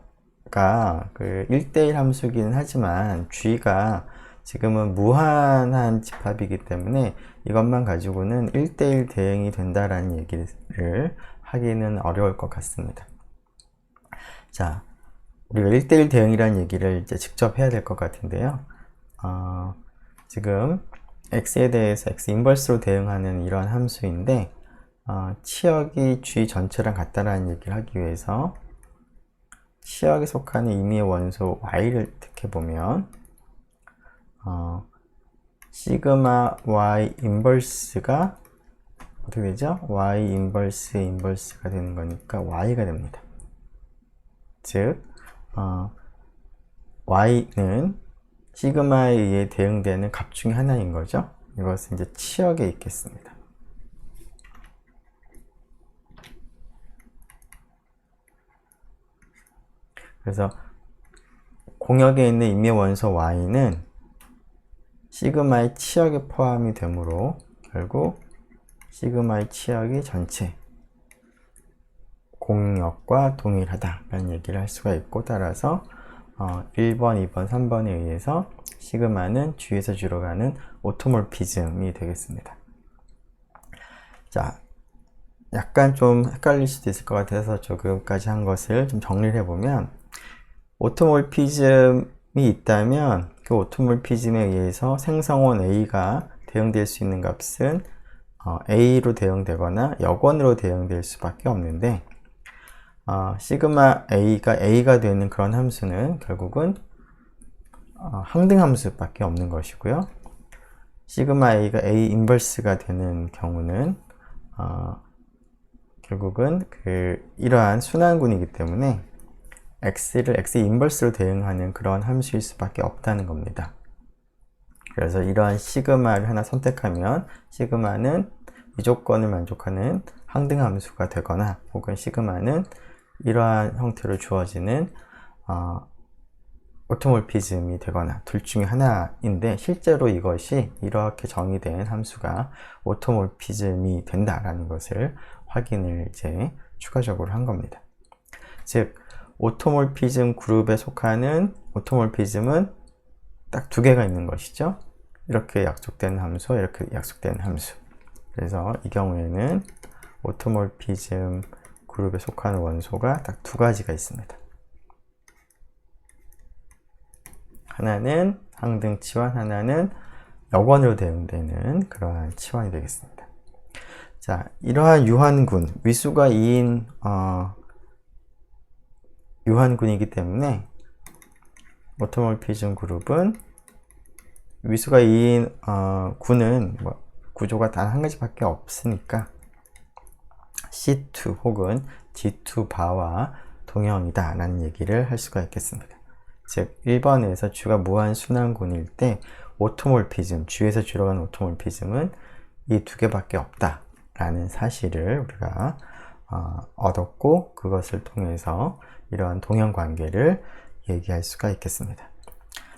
그 1대1 함수이긴 하지만 G가 지금은 무한한 집합이기 때문에 이것만 가지고는 1대1 대응이 된다라는 얘기를 하기는 어려울 것 같습니다. 자, 우리가 1대1 대응이라는 얘기를 이제 직접 해야 될 것 같은데요. 지금 x에 대해서 x 인버스로 대응하는 이런 함수인데 치역이 G 전체랑 같다라는 얘기를 하기 위해서 치역에 속하는 임의의 원소 y를 택해보면 시그마 y 인버스가 어떻게 되죠? y 인버스의 인버스가 되는 거니까 y가 됩니다. 즉 y는 시그마에 의해 대응되는 값 중에 하나인 거죠. 이것은 이제 치역에 있겠습니다. 그래서 공역에 있는 임의 원소 y는 시그마의 치역에 포함이 되므로 결국 시그마의 치역이 전체 공역과 동일하다라는 얘기를 할 수가 있고, 따라서 1번, 2번, 3번에 의해서 시그마는 G에서 G로 가는 오토몰피즘이 되겠습니다. 자, 약간 좀 헷갈릴 수도 있을 것 같아서 조금까지 한 것을 좀 정리를 해보면, 오토몰피즘이 있다면 그 오토몰피즘에 의해서 생성원 A가 대응될 수 있는 값은 A로 대응되거나 역원으로 대응될 수밖에 없는데, 시그마 A가 되는 그런 함수는 결국은 항등함수밖에 없는 것이고요. 시그마 A가 A 인버스가 되는 경우는 결국은 이러한 순환군이기 때문에 X를 X 인버스로 대응하는 그런 함수일 수밖에 없다는 겁니다. 그래서 이러한 시그마를 하나 선택하면 시그마는 이 조건을 만족하는 항등함수가 되거나, 혹은 시그마는 이러한 형태로 주어지는 오토몰피즘이 되거나, 둘 중에 하나인데, 실제로 이것이 이렇게 정의된 함수가 오토몰피즘이 된다라는 것을 확인을 이제 추가적으로 한 겁니다. 즉, 오토몰피즘 그룹에 속하는 오토몰피즘은 딱 두 개가 있는 것이죠. 이렇게 약속된 함수와 이렇게 약속된 함수. 그래서 이 경우에는 오토몰피즘 그룹에 속하는 원소가 딱 두 가지가 있습니다. 하나는 항등 치환, 하나는 역원으로 대응되는 그러한 치환이 되겠습니다. 자, 이러한 유한군, 위수가 2인 유한군이기 때문에 오토몰피즘 그룹은 위수가 2인 군은 구조가 단 한 가지밖에 없으니까 C2 혹은 G2 바와 동형이다 라는 얘기를 할 수가 있겠습니다. 즉 1번에서 G가 무한순환군일 때 오토몰피즘, G에서 G로 가는 오토몰피즘은 이 두 개밖에 없다 라는 사실을 우리가 얻었고, 그것을 통해서 이러한 동형관계를 얘기할 수가 있겠습니다.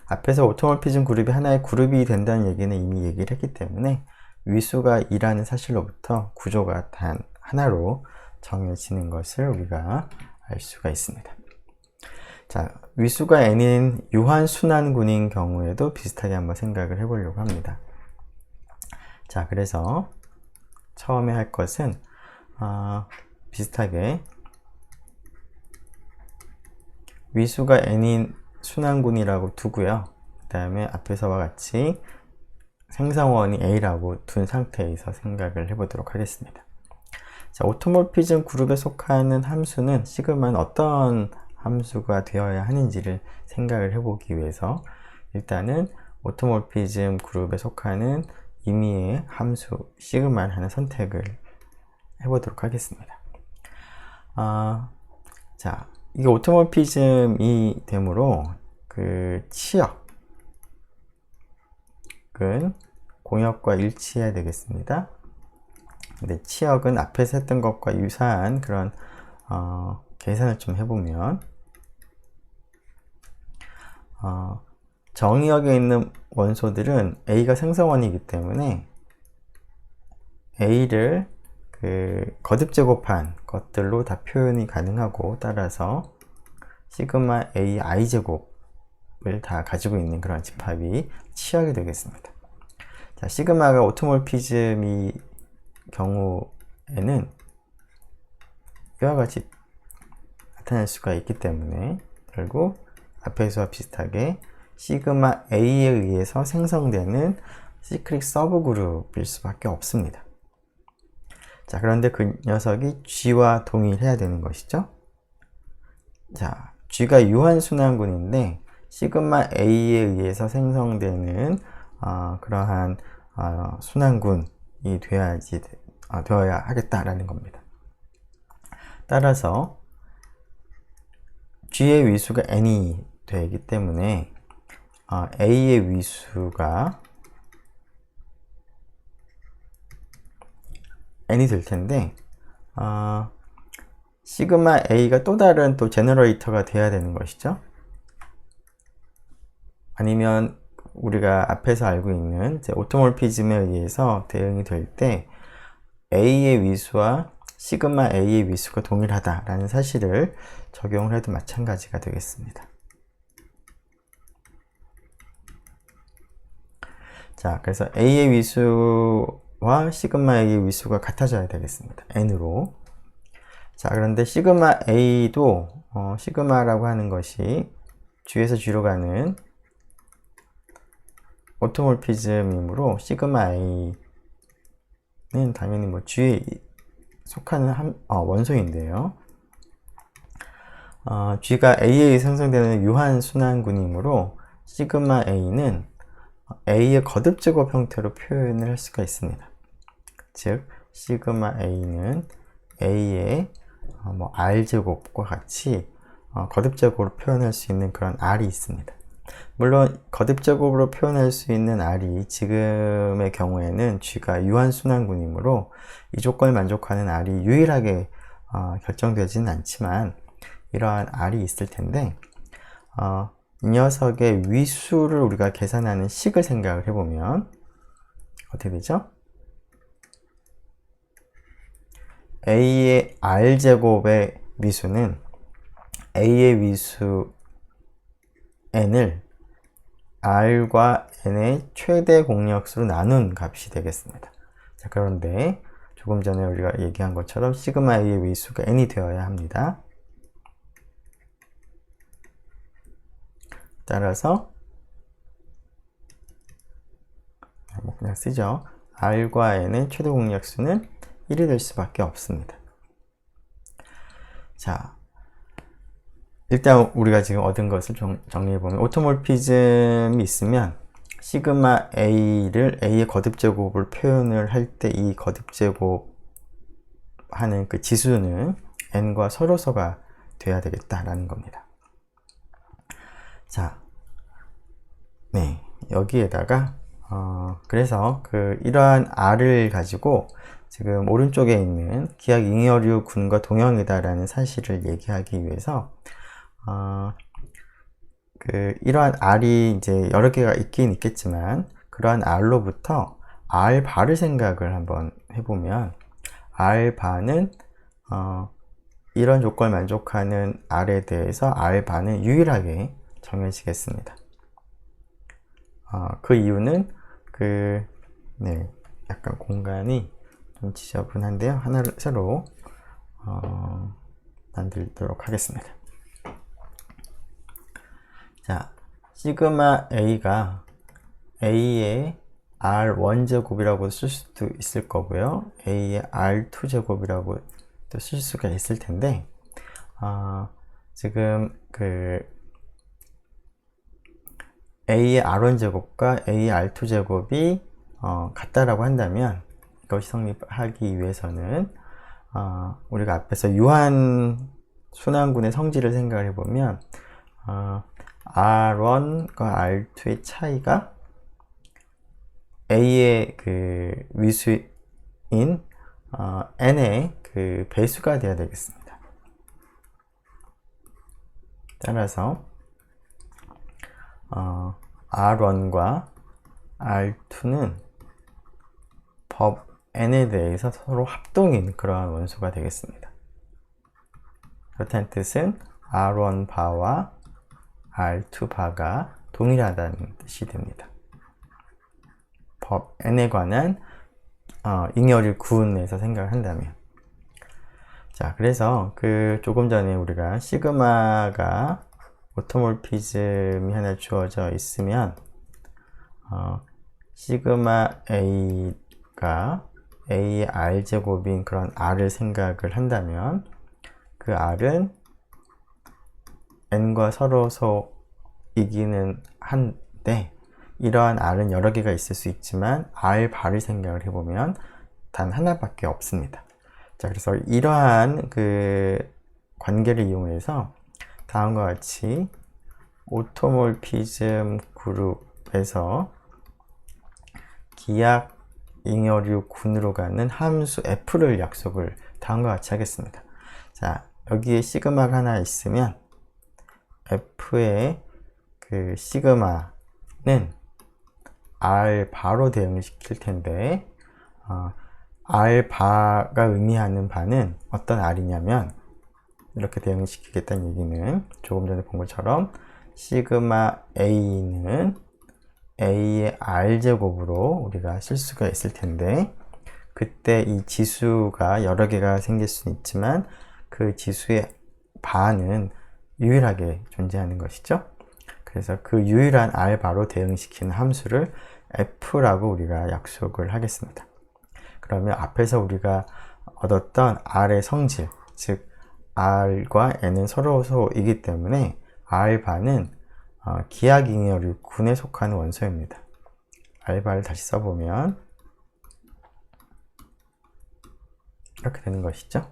앞에서 오토몰피즘 그룹이 하나의 그룹이 된다는 얘기는 이미 얘기를 했기 때문에 위수가 2라는 사실로부터 구조가 단 하나로 정해지는 것을 우리가 알 수가 있습니다. 자, 위수가 n인 유한순환군인 경우에도 비슷하게 한번 생각을 해보려고 합니다. 자, 그래서 처음에 할 것은 비슷하게 위수가 n인 순환군이라고 두고요. 그 다음에 앞에서와 같이 생성원이 A라고 둔 상태에서 생각을 해보도록 하겠습니다. 자, 오토몰피즘 그룹에 속하는 함수는 시그마는 어떤 함수가 되어야 하는지를 생각을 해보기 위해서 일단은 오토몰피즘 그룹에 속하는 임의의 함수 시그마를 하나 선택을 해보도록 하겠습니다. 자, 이게 오토몰피즘이 되므로 치역은 공역과 일치해야 되겠습니다. 근데 치역은 앞에서 했던 것과 유사한 그런 계산을 좀 해보면 정의역에 있는 원소들은 A가 생성원이기 때문에 A를 거듭 제곱한 것들로 다 표현이 가능하고, 따라서 시그마 A I 제곱을 다 가지고 있는 그런 집합이 치역이 되겠습니다. 자, 시그마가 오토몰피즘이 경우에는 이와 같이 나타날 수가 있기 때문에 결국 앞에서와 비슷하게 시그마 A에 의해서 생성되는 시크릿 서브그룹일 수밖에 없습니다. 자, 그런데 그 녀석이 G와 동일해야 되는 것이죠. 자, G가 유한순환군인데 시그마 A에 의해서 생성되는 그러한 순환군이 되어야 하겠다라는 겁니다. 따라서 G의 위수가 n이 되기 때문에 a의 위수가 n이 될 텐데 시그마 a가 또 다른 또 제너레이터가 돼야 되는 것이죠. 아니면 우리가 앞에서 알고 있는 오토몰피즘에 의해서 대응이 될 때 a의 위수와 시그마 a의 위수가 동일하다라는 사실을 적용을 해도 마찬가지가 되겠습니다. 자, 그래서 a의 위수와 시그마 a의 위수가 같아져야 되겠습니다. n으로. 자, 그런데 시그마 a도 시그마라고 하는 것이 G에서 G로 가는 오토몰피즘이므로 시그마 a는 당연히 뭐 G에 속하는 원소인데요. G가 A에 의해 생성되는 유한 순환군이므로 시그마 A는 A의 거듭제곱 형태로 표현을 할 수가 있습니다. 즉 시그마 A는 A의 R제곱과 같이 거듭제곱으로 표현할 수 있는 그런 R이 있습니다. 물론 거듭제곱으로 표현할 수 있는 R이 지금의 경우에는 G가 유한순환군이므로 이 조건을 만족하는 R이 유일하게 결정되지는 않지만 이러한 R이 있을 텐데 이 녀석의 위수를 우리가 계산하는 식을 생각을 해보면 어떻게 되죠? A의 R제곱의 위수는 A의 위수 n을 r과 n의 최대 공역수로 나눈 값이 되겠습니다. 자, 그런데 조금 전에 우리가 얘기한 것처럼 시그마 a의 위수가 n이 되어야 합니다. 따라서 그냥 쓰죠. r과 n의 최대 공역수는 1이 될 수밖에 없습니다. 자, 일단 우리가 지금 얻은 것을 정리해보면 오토몰피즘이 있으면 시그마 a를 a의 거듭제곱을 표현을 할 때 이 거듭제곱 하는 그 지수는 n과 서로서가 돼야 되겠다라는 겁니다. 자, 네, 여기에다가 그래서 이러한 r을 가지고 지금 오른쪽에 있는 기하 잉여류 군과 동형이다라는 사실을 얘기하기 위해서 이러한 R이 이제 여러 개가 있긴 있겠지만 그러한 R로부터 R바를 생각을 한번 해보면 R바는 이런 조건을 만족하는 R에 대해서 R바는 유일하게 정해지겠습니다. 그 이유는 네, 약간 공간이 좀 지저분한데요. 하나를 새로 만들도록 하겠습니다. 자, 시그마 a가 a의 r1제곱이라고 쓸 수도 있을 거고요. a의 r2제곱이라고 또 쓸 수가 있을 텐데 지금 a의 r1제곱과 a의 r2제곱이 같다라고 한다면 이것이 성립하기 위해서는 우리가 앞에서 유한 순환군의 성질을 생각을 해보면 R1과 R2의 차이가 A의 위수인 N의 배수가 되어야 되겠습니다. 따라서 R1과 R2는 법 N에 대해서 서로 합동인 그러한 원소가 되겠습니다. 그렇다는 뜻은 R1바와 R2바가 동일하다는 뜻이 됩니다. 법 N에 관한 잉여류 구은에서 생각을 한다면 자, 그래서 조금 전에 우리가 시그마가 오토몰피즘이 하나 주어져 있으면 시그마 A가 A의 R제곱인 그런 R을 생각을 한다면 그 R은 N과 서로서 이기는 한데 이러한 R은 여러 개가 있을 수 있지만 R바를 생각을 해보면 단 하나밖에 없습니다. 자, 그래서 이러한 관계를 이용해서 다음과 같이 오토몰피즘 그룹에서 기약 잉여류 군으로 가는 함수 f를 약속을 다음과 같이 하겠습니다. 자, 여기에 시그마가 하나 있으면 f의 그 시그마는 r 바로 대응을 시킬 텐데 r 바가 의미하는 바는 어떤 r이냐면 이렇게 대응을 시키겠다는 얘기는 조금 전에 본 것처럼 시그마 a는 a의 r제곱으로 우리가 쓸 수가 있을 텐데 그때 이 지수가 여러 개가 생길 수는 있지만 그 지수의 바는 유일하게 존재하는 것이죠. 그래서 그 유일한 r 바로 대응시키는 함수를 f라고 우리가 약속을 하겠습니다. 그러면 앞에서 우리가 얻었던 r의 성질, 즉 r과 n은 서로이기 때문에 r 바는 기약 잉여류 군에 속하는 원소입니다. r 바를 다시 써보면 이렇게 되는 것이죠.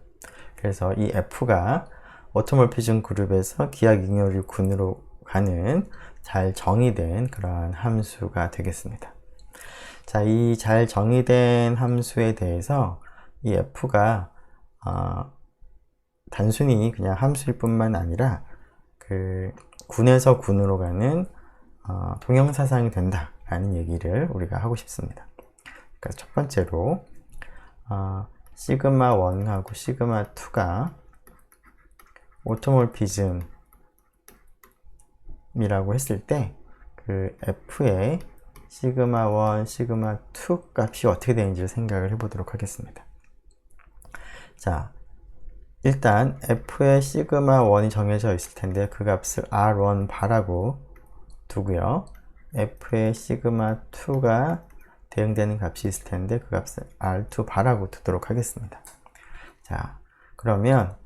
그래서 이 f가 오토몰피즘 그룹에서 기약 잉여류 군으로 가는 잘 정의된 그러한 함수가 되겠습니다. 자, 이 잘 정의된 함수에 대해서 이 f가 단순히 그냥 함수일 뿐만 아니라 그 군에서 군으로 가는 동형사상이 된다라는 얘기를 우리가 하고 싶습니다. 그러니까 첫 번째로 시그마 1하고 시그마 2가 오토몰피즘이라고 했을 때 그 f의 시그마 1, 시그마 2 값이 어떻게 되는지를 생각을 해보도록 하겠습니다. 자, 일단 f의 시그마 1이 정해져 있을 텐데 그 값을 r1 바라고 두고요. f의 시그마 2가 대응되는 값이 있을 텐데 그 값을 r2 바라고 두도록 하겠습니다. 자, 그러면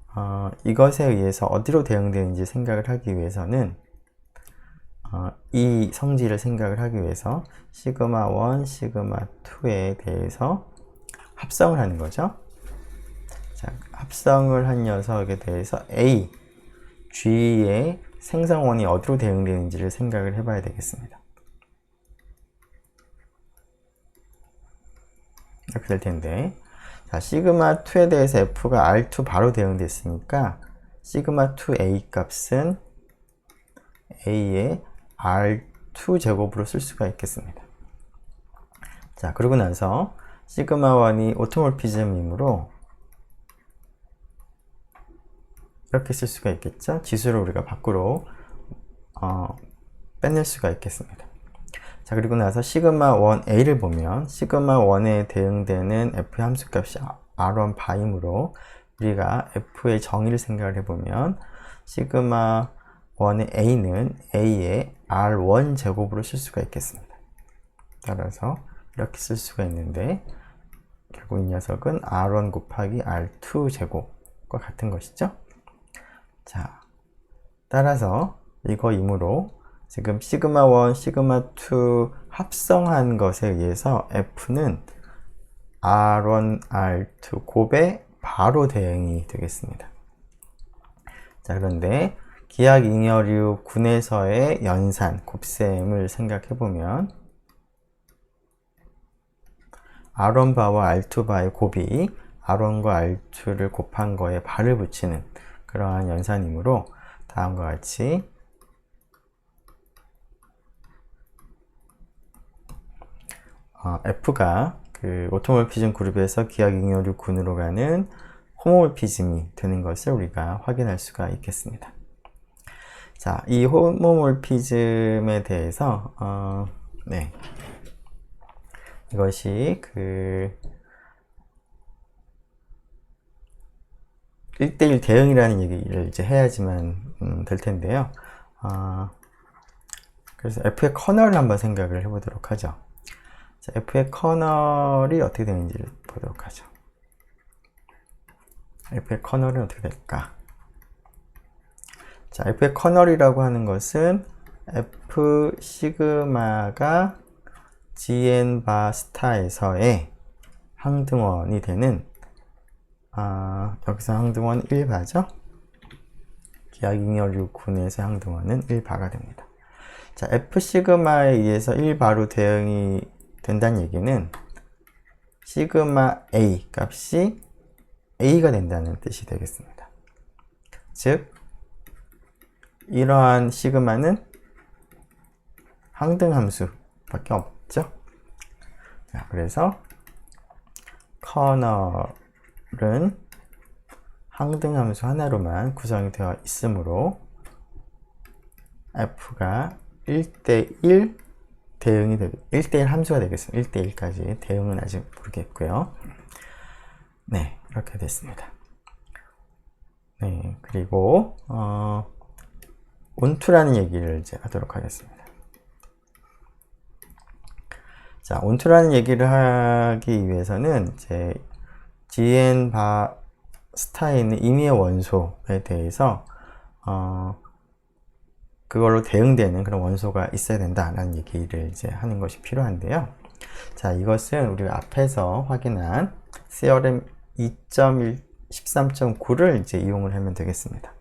이것에 의해서 어디로 대응되는지 생각을 하기 위해서는 이 성질을 생각을 하기 위해서 시그마 1, 시그마 2에 대해서 합성을 하는 거죠. 자, 합성을 한 녀석에 대해서 A, G의 생성원이 어디로 대응되는지를 생각을 해봐야 되겠습니다. 이렇게 될 텐데, 자, 시그마 2에 대해서 F가 R2 바로 대응됐으니까 시그마 2A 값은 A의 R2 제곱으로 쓸 수가 있겠습니다. 자, 그러고 나서 시그마 1이 오토몰피즘이므로 이렇게 쓸 수가 있겠죠. 지수를 우리가 밖으로 빼낼 수가 있겠습니다. 자, 그리고 나서 시그마 1a를 보면 시그마 1에 대응되는 f의 함수값이 r1 바이므로 우리가 f의 정의를 생각을 해보면 시그마 1의 a는 a의 r1 제곱으로 쓸 수가 있겠습니다. 따라서 이렇게 쓸 수가 있는데 결국 이 녀석은 r1 곱하기 r2 제곱과 같은 것이죠. 자, 따라서 이거이므로 지금 시그마 1, 시그마 2 합성한 것에 의해서 F는 R1, R2 곱의 바로 대응이 되겠습니다. 자, 그런데 기약 잉여류 군에서의 연산, 곱셈을 생각해보면 R1 바와 R2 바의 곱이 R1과 R2를 곱한 거에 바를 붙이는 그러한 연산이므로 다음과 같이 F가 그 오토몰피즘 그룹에서 기약 잉여류 군으로 가는 호모몰피즘이 되는 것을 우리가 확인할 수가 있겠습니다. 자, 이 호모몰피즘에 대해서 이것이 그 1대1 대응이라는 얘기를 이제 해야지만 될 텐데요. 그래서 F의 커널을 한번 생각을 해보도록 하죠. 자, F의 커널이 어떻게 되는지를 보도록 하죠. F의 커널은 어떻게 될까? 자, F의 커널이라고 하는 것은 F 시그마가 GN 바 스타에서의 항등원이 되는 여기서 항등원 1바죠? 기하ing여류군에서 항등어는 1바가 됩니다. 자, F 시그마에 의해서 1바로 대응이 된다는 얘기는 시그마 A 값이 A가 된다는 뜻이 되겠습니다. 즉, 이러한 시그마는 항등함수밖에 없죠. 자, 그래서 커널은 항등함수 하나로만 구성이 되어 있으므로 F가 1대1 대응이 1대1 함수가 되겠습니다. 1대1까지 대응은 아직 모르겠고요. 네, 이렇게 됐습니다. 네, 그리고 온투라는 얘기를 이제 하도록 하겠습니다. 자, 온투라는 얘기를 하기 위해서는 이제 GN 바 스타에 있는 임의의 원소에 대해서 그걸로 대응되는 그런 원소가 있어야 된다라는 얘기를 이제 하는 것이 필요한데요. 자, 이것은 우리가 앞에서 확인한 CRM 2.13.9를 이제 이용을 하면 되겠습니다.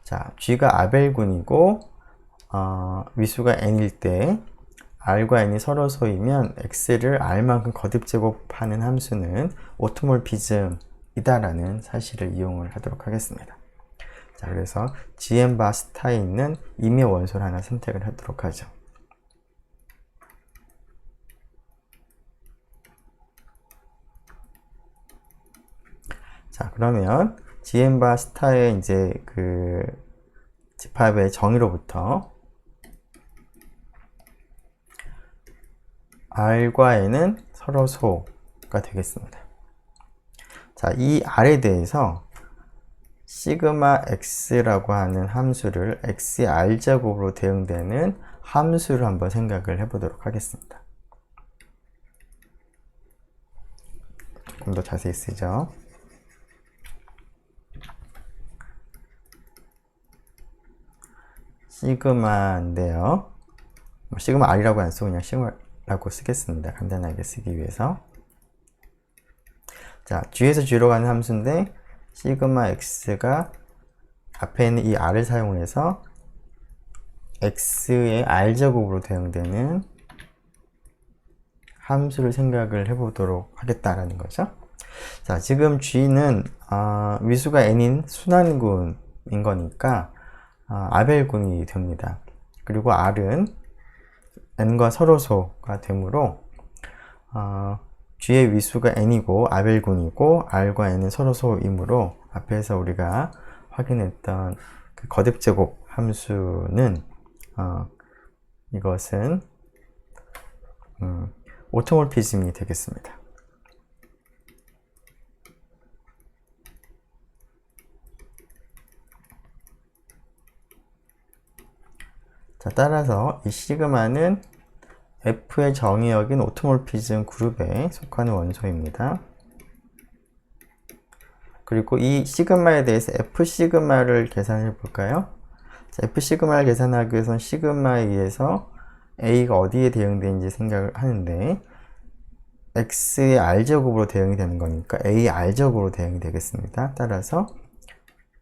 자, G가 아벨군이고 위수가 n일 때 R과 n이 서로 소이면 X를 R만큼 거듭제곱하는 함수는 오토몰피즘이다라는 사실을 이용을 하도록 하겠습니다. 자, 그래서 GM 바 스타에 있는 임의 원소를 하나 선택을 하도록 하죠. 자, 그러면 GM 바 스타의 이제 그 집합의 정의로부터 R과 N은 서로 소가 되겠습니다. 자, 이 R에 대해서 시그마 X라고 하는 함수를 X의 R제곱으로 대응되는 함수를 한번 생각을 해보도록 하겠습니다. 조금 더 자세히 쓰죠. 시그마인데요. 시그마 R이라고 안 쓰고 그냥 시그마라고 쓰겠습니다. 간단하게 쓰기 위해서. 자, G에서 G로 가는 함수인데 시그마 X가 앞에 있는 이 R을 사용해서 X의 R제곱으로 대응되는 함수를 생각을 해보도록 하겠다라는 거죠. 자, 지금 G는 위수가 n인 순환군인 거니까 아벨군이 됩니다. 그리고 R은 n과 서로소가 되므로 G의 위수가 n이고 아벨군이고 R과 n은 서로소이므로 앞에서 우리가 확인했던 그 거듭제곱 함수는 이것은 오토몰피즘이 되겠습니다. 자, 따라서 이 시그마는 F의 정의역인 오토몰피즘 그룹에 속하는 원소입니다. 그리고 이 시그마에 대해서 F 시그마를 계산해 볼까요? 자, F 시그마를 계산하기 위해서는 시그마에 의해서 A가 어디에 대응되는지 생각을 하는데 X의 R제곱으로 대응이 되는 거니까 A R제곱으로 대응이 되겠습니다. 따라서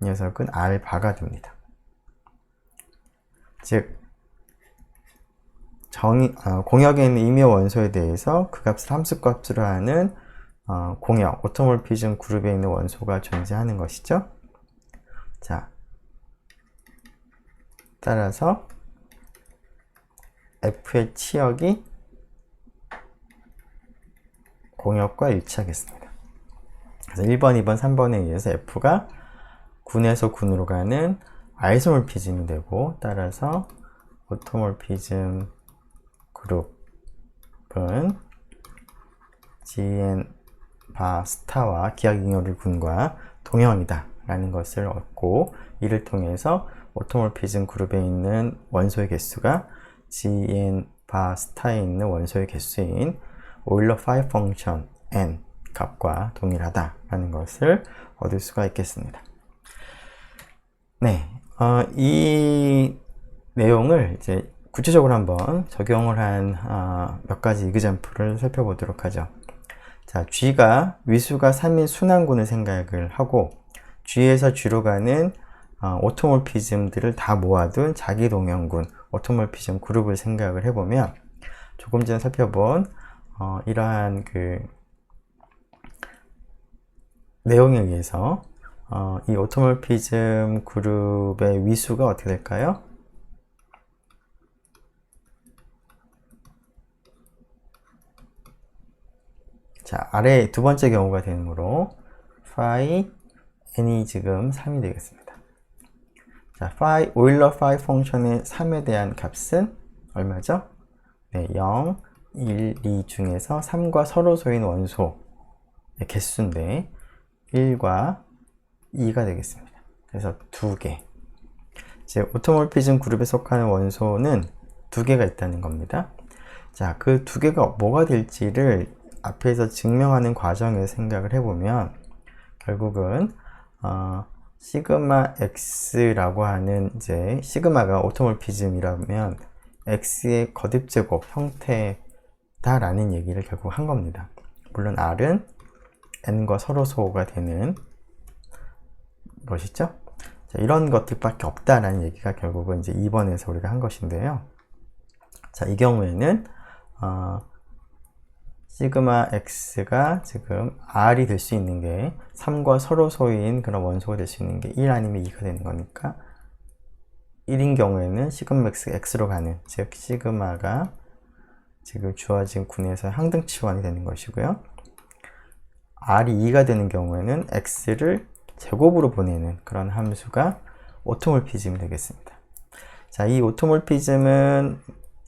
이 녀석은 R바가 됩니다. 즉 공역에 있는 임의 원소에 대해서 그 값을 함수값으로 하는 공역, 오토몰피즘 그룹에 있는 원소가 존재하는 것이죠. 자, 따라서 F의 치역이 공역과 일치하겠습니다. 그래서 1번, 2번, 3번에 의해서 F가 군에서 군으로 가는 아이소몰피즘이 되고 따라서 오토몰피즘 그룹은 GN 바 스타와 기하ing여류군과 동형이다 라는 것을 얻고 이를 통해서 오토몰피즘 그룹에 있는 원소의 개수가 GN 바 스타에 있는 원소의 개수인 오일러 5 펑션 n 값과 동일하다 라는 것을 얻을 수가 있겠습니다. 네, 이 내용을 이제 구체적으로 한번 적용을 한 몇 가지 이그젬플을 살펴보도록 하죠. 자, G가 위수가 3인 순환군을 생각을 하고 G에서 G로 가는 오토몰피즘들을 다 모아둔 자기 동형군, 오토몰피즘 그룹을 생각을 해보면 조금 전에 살펴본 이러한 그 내용에 의해서 이 오토몰피즘 그룹의 위수가 어떻게 될까요? 자, 아래 두 번째 경우가 되므로 phi n이 지금 3이 되겠습니다. 자, 오일러 phi 펑션의 3에 대한 값은 얼마죠? 네, 0, 1, 2 중에서 3과 서로 소인 원소의 개수인데 1과 2가 되겠습니다. 그래서 2개. 즉, 오토몰피즘 그룹에 속하는 원소는 2개가 있다는 겁니다. 자, 그 2개가 뭐가 될지를 앞에서 증명하는 과정에서 생각을 해보면 결국은 시그마 x라고 하는 이제 시그마가 오토몰피즘이라면 x의 거듭제곱 형태다라는 얘기를 결국 한 겁니다. 물론 r은 n과 서로 소호가 되는 것이죠. 자, 이런 것들밖에 없다라는 얘기가 결국은 이제 2번에서 우리가 한 것인데요. 자, 이 경우에는 시그마 x가 지금 r이 될 수 있는 게 3과 서로 소인 그런 원소가 될 수 있는 게 1 아니면 2가 되는 거니까 1인 경우에는 시그마 x로 가는, 즉 시그마가 지금 주어진 군에서 항등치환이 되는 것이고요. r이 2가 되는 경우에는 x를 제곱으로 보내는 그런 함수가 오토몰피즘이 되겠습니다. 자, 이 오토몰피즘은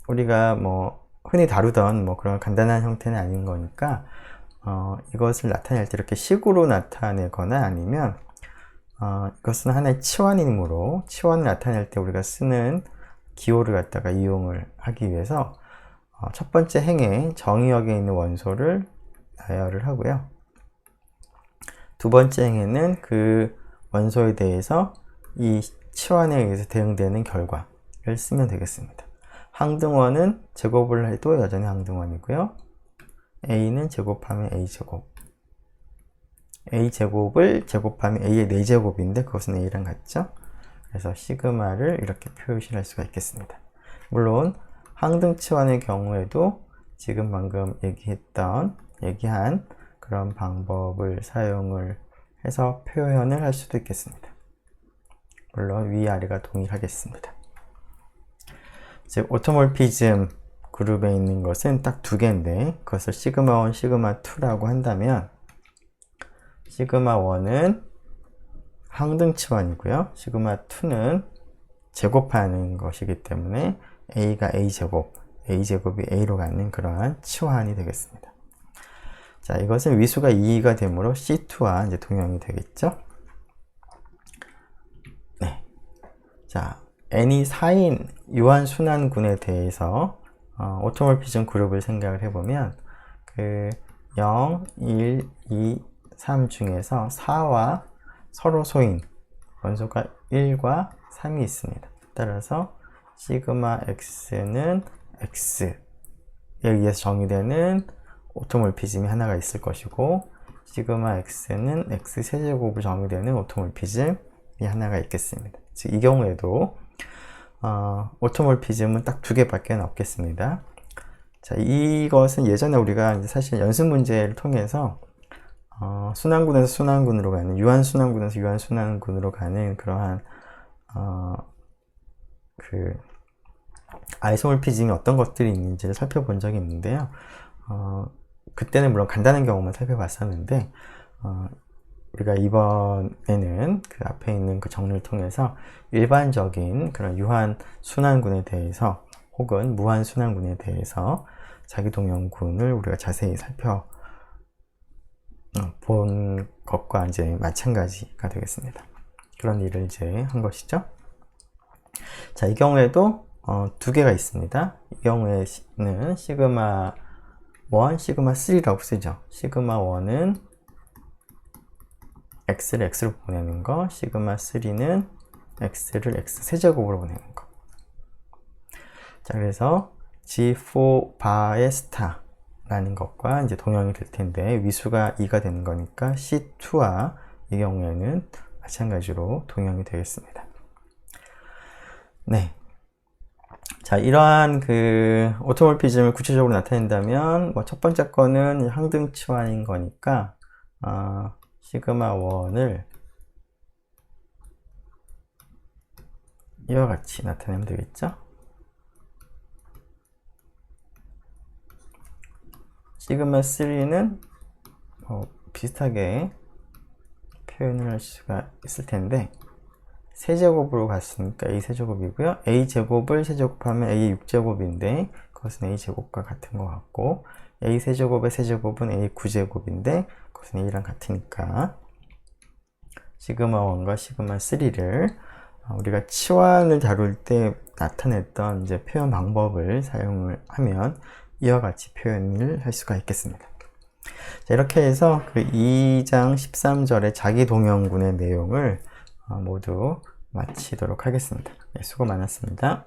우리가 뭐 흔히 다루던 뭐 그런 간단한 형태는 아닌 거니까 이것을 나타낼 때 이렇게 식으로 나타내거나 아니면 이것은 하나의 치환이므로 치환을 나타낼 때 우리가 쓰는 기호를 갖다가 이용을 하기 위해서 첫 번째 행에 정의역에 있는 원소를 나열을 하고요. 두 번째 행에는 그 원소에 대해서 이 치환에 의해서 대응되는 결과를 쓰면 되겠습니다. 항등원은 제곱을 해도 여전히 항등원이고요. a는 제곱하면 a제곱, a제곱을 제곱하면 a의 4제곱인데 그것은 a랑 같죠? 그래서 시그마를 이렇게 표시할 수가 있겠습니다. 물론 항등치환의 경우에도 지금 방금 얘기한 그런 방법을 사용을 해서 표현을 할 수도 있겠습니다. 물론 위아래가 동일하겠습니다. 즉 오토몰피즘 그룹에 있는 것은 딱 2개인데 그것을 시그마 1, 시그마 2라고 한다면 시그마 1은 항등치환이고요. 시그마 2는 제곱하는 것이기 때문에 a가 a제곱, a제곱이 a로 가는 그러한 치환이 되겠습니다. 자, 이것은 위수가 2가 되므로 C2와 이제 동형이 되겠죠. 네. 자, n이 4인 유한순환군에 대해서 오토몰피즘 그룹을 생각을 해보면 그 0, 1, 2, 3 중에서 4와 서로 소인 원소가 1과 3이 있습니다. 따라서 시그마 x는 x에 의해서 정의되는 오토몰피즘이 하나가 있을 것이고 시그마 x는 x 세제곱으로 정의되는 오토몰피즘이 하나가 있겠습니다. 즉 이 경우에도 오토몰피즘은 딱 2개밖에 없겠습니다. 자, 이것은 예전에 우리가 이제 사실 연습 문제를 통해서 순환군에서 순환군으로 가는, 유한순환군에서 유한순환군으로 가는 그러한 그 아이소몰피즘이 어떤 것들이 있는지를 살펴본 적이 있는데요. 그때는 물론 간단한 경우만 살펴봤었는데 우리가 이번에는 그 앞에 있는 그 정리를 통해서 일반적인 그런 유한 순환군에 대해서 혹은 무한 순환군에 대해서 자기동형군을 우리가 자세히 살펴본 것과 이제 마찬가지가 되겠습니다. 그런 일을 이제 한 것이죠. 자, 이 경우에도 2개가 있습니다. 이 경우에는 시그마 1, 시그마 3라고 쓰죠. 시그마 1은 x를 x로 보내는 거, 시그마 3는 x를 x 세제곱으로 보내는 거. 자, 그래서 G4 바의 스타라는 것과 이제 동형이 될 텐데 위수가 2가 되는 거니까 C2와 이 경우에는 마찬가지로 동형이 되겠습니다. 네. 자, 이러한 그 오토몰피즘을 구체적으로 나타낸다면 뭐 첫 번째 거는 항등치환인 거니까 시그마 1을 이와 같이 나타내면 되겠죠? 시그마 3는 비슷하게 표현을 할 수가 있을 텐데 세제곱으로 갔으니까 a 세제곱이고요. a 제곱을 세제곱하면 a 6제곱인데 그것은 a 제곱과 같은 것 같고 a 세제곱의 세제곱은 a 9제곱인데 그것은 a랑 같으니까 시그마 1과 시그마 3를 우리가 치환을 다룰 때 나타냈던 이제 표현 방법을 사용을 하면 이와 같이 표현을 할 수가 있겠습니다. 자, 이렇게 해서 그 2장 13절의 자기동형군의 내용을 모두 마치도록 하겠습니다. 네, 수고 많았습니다.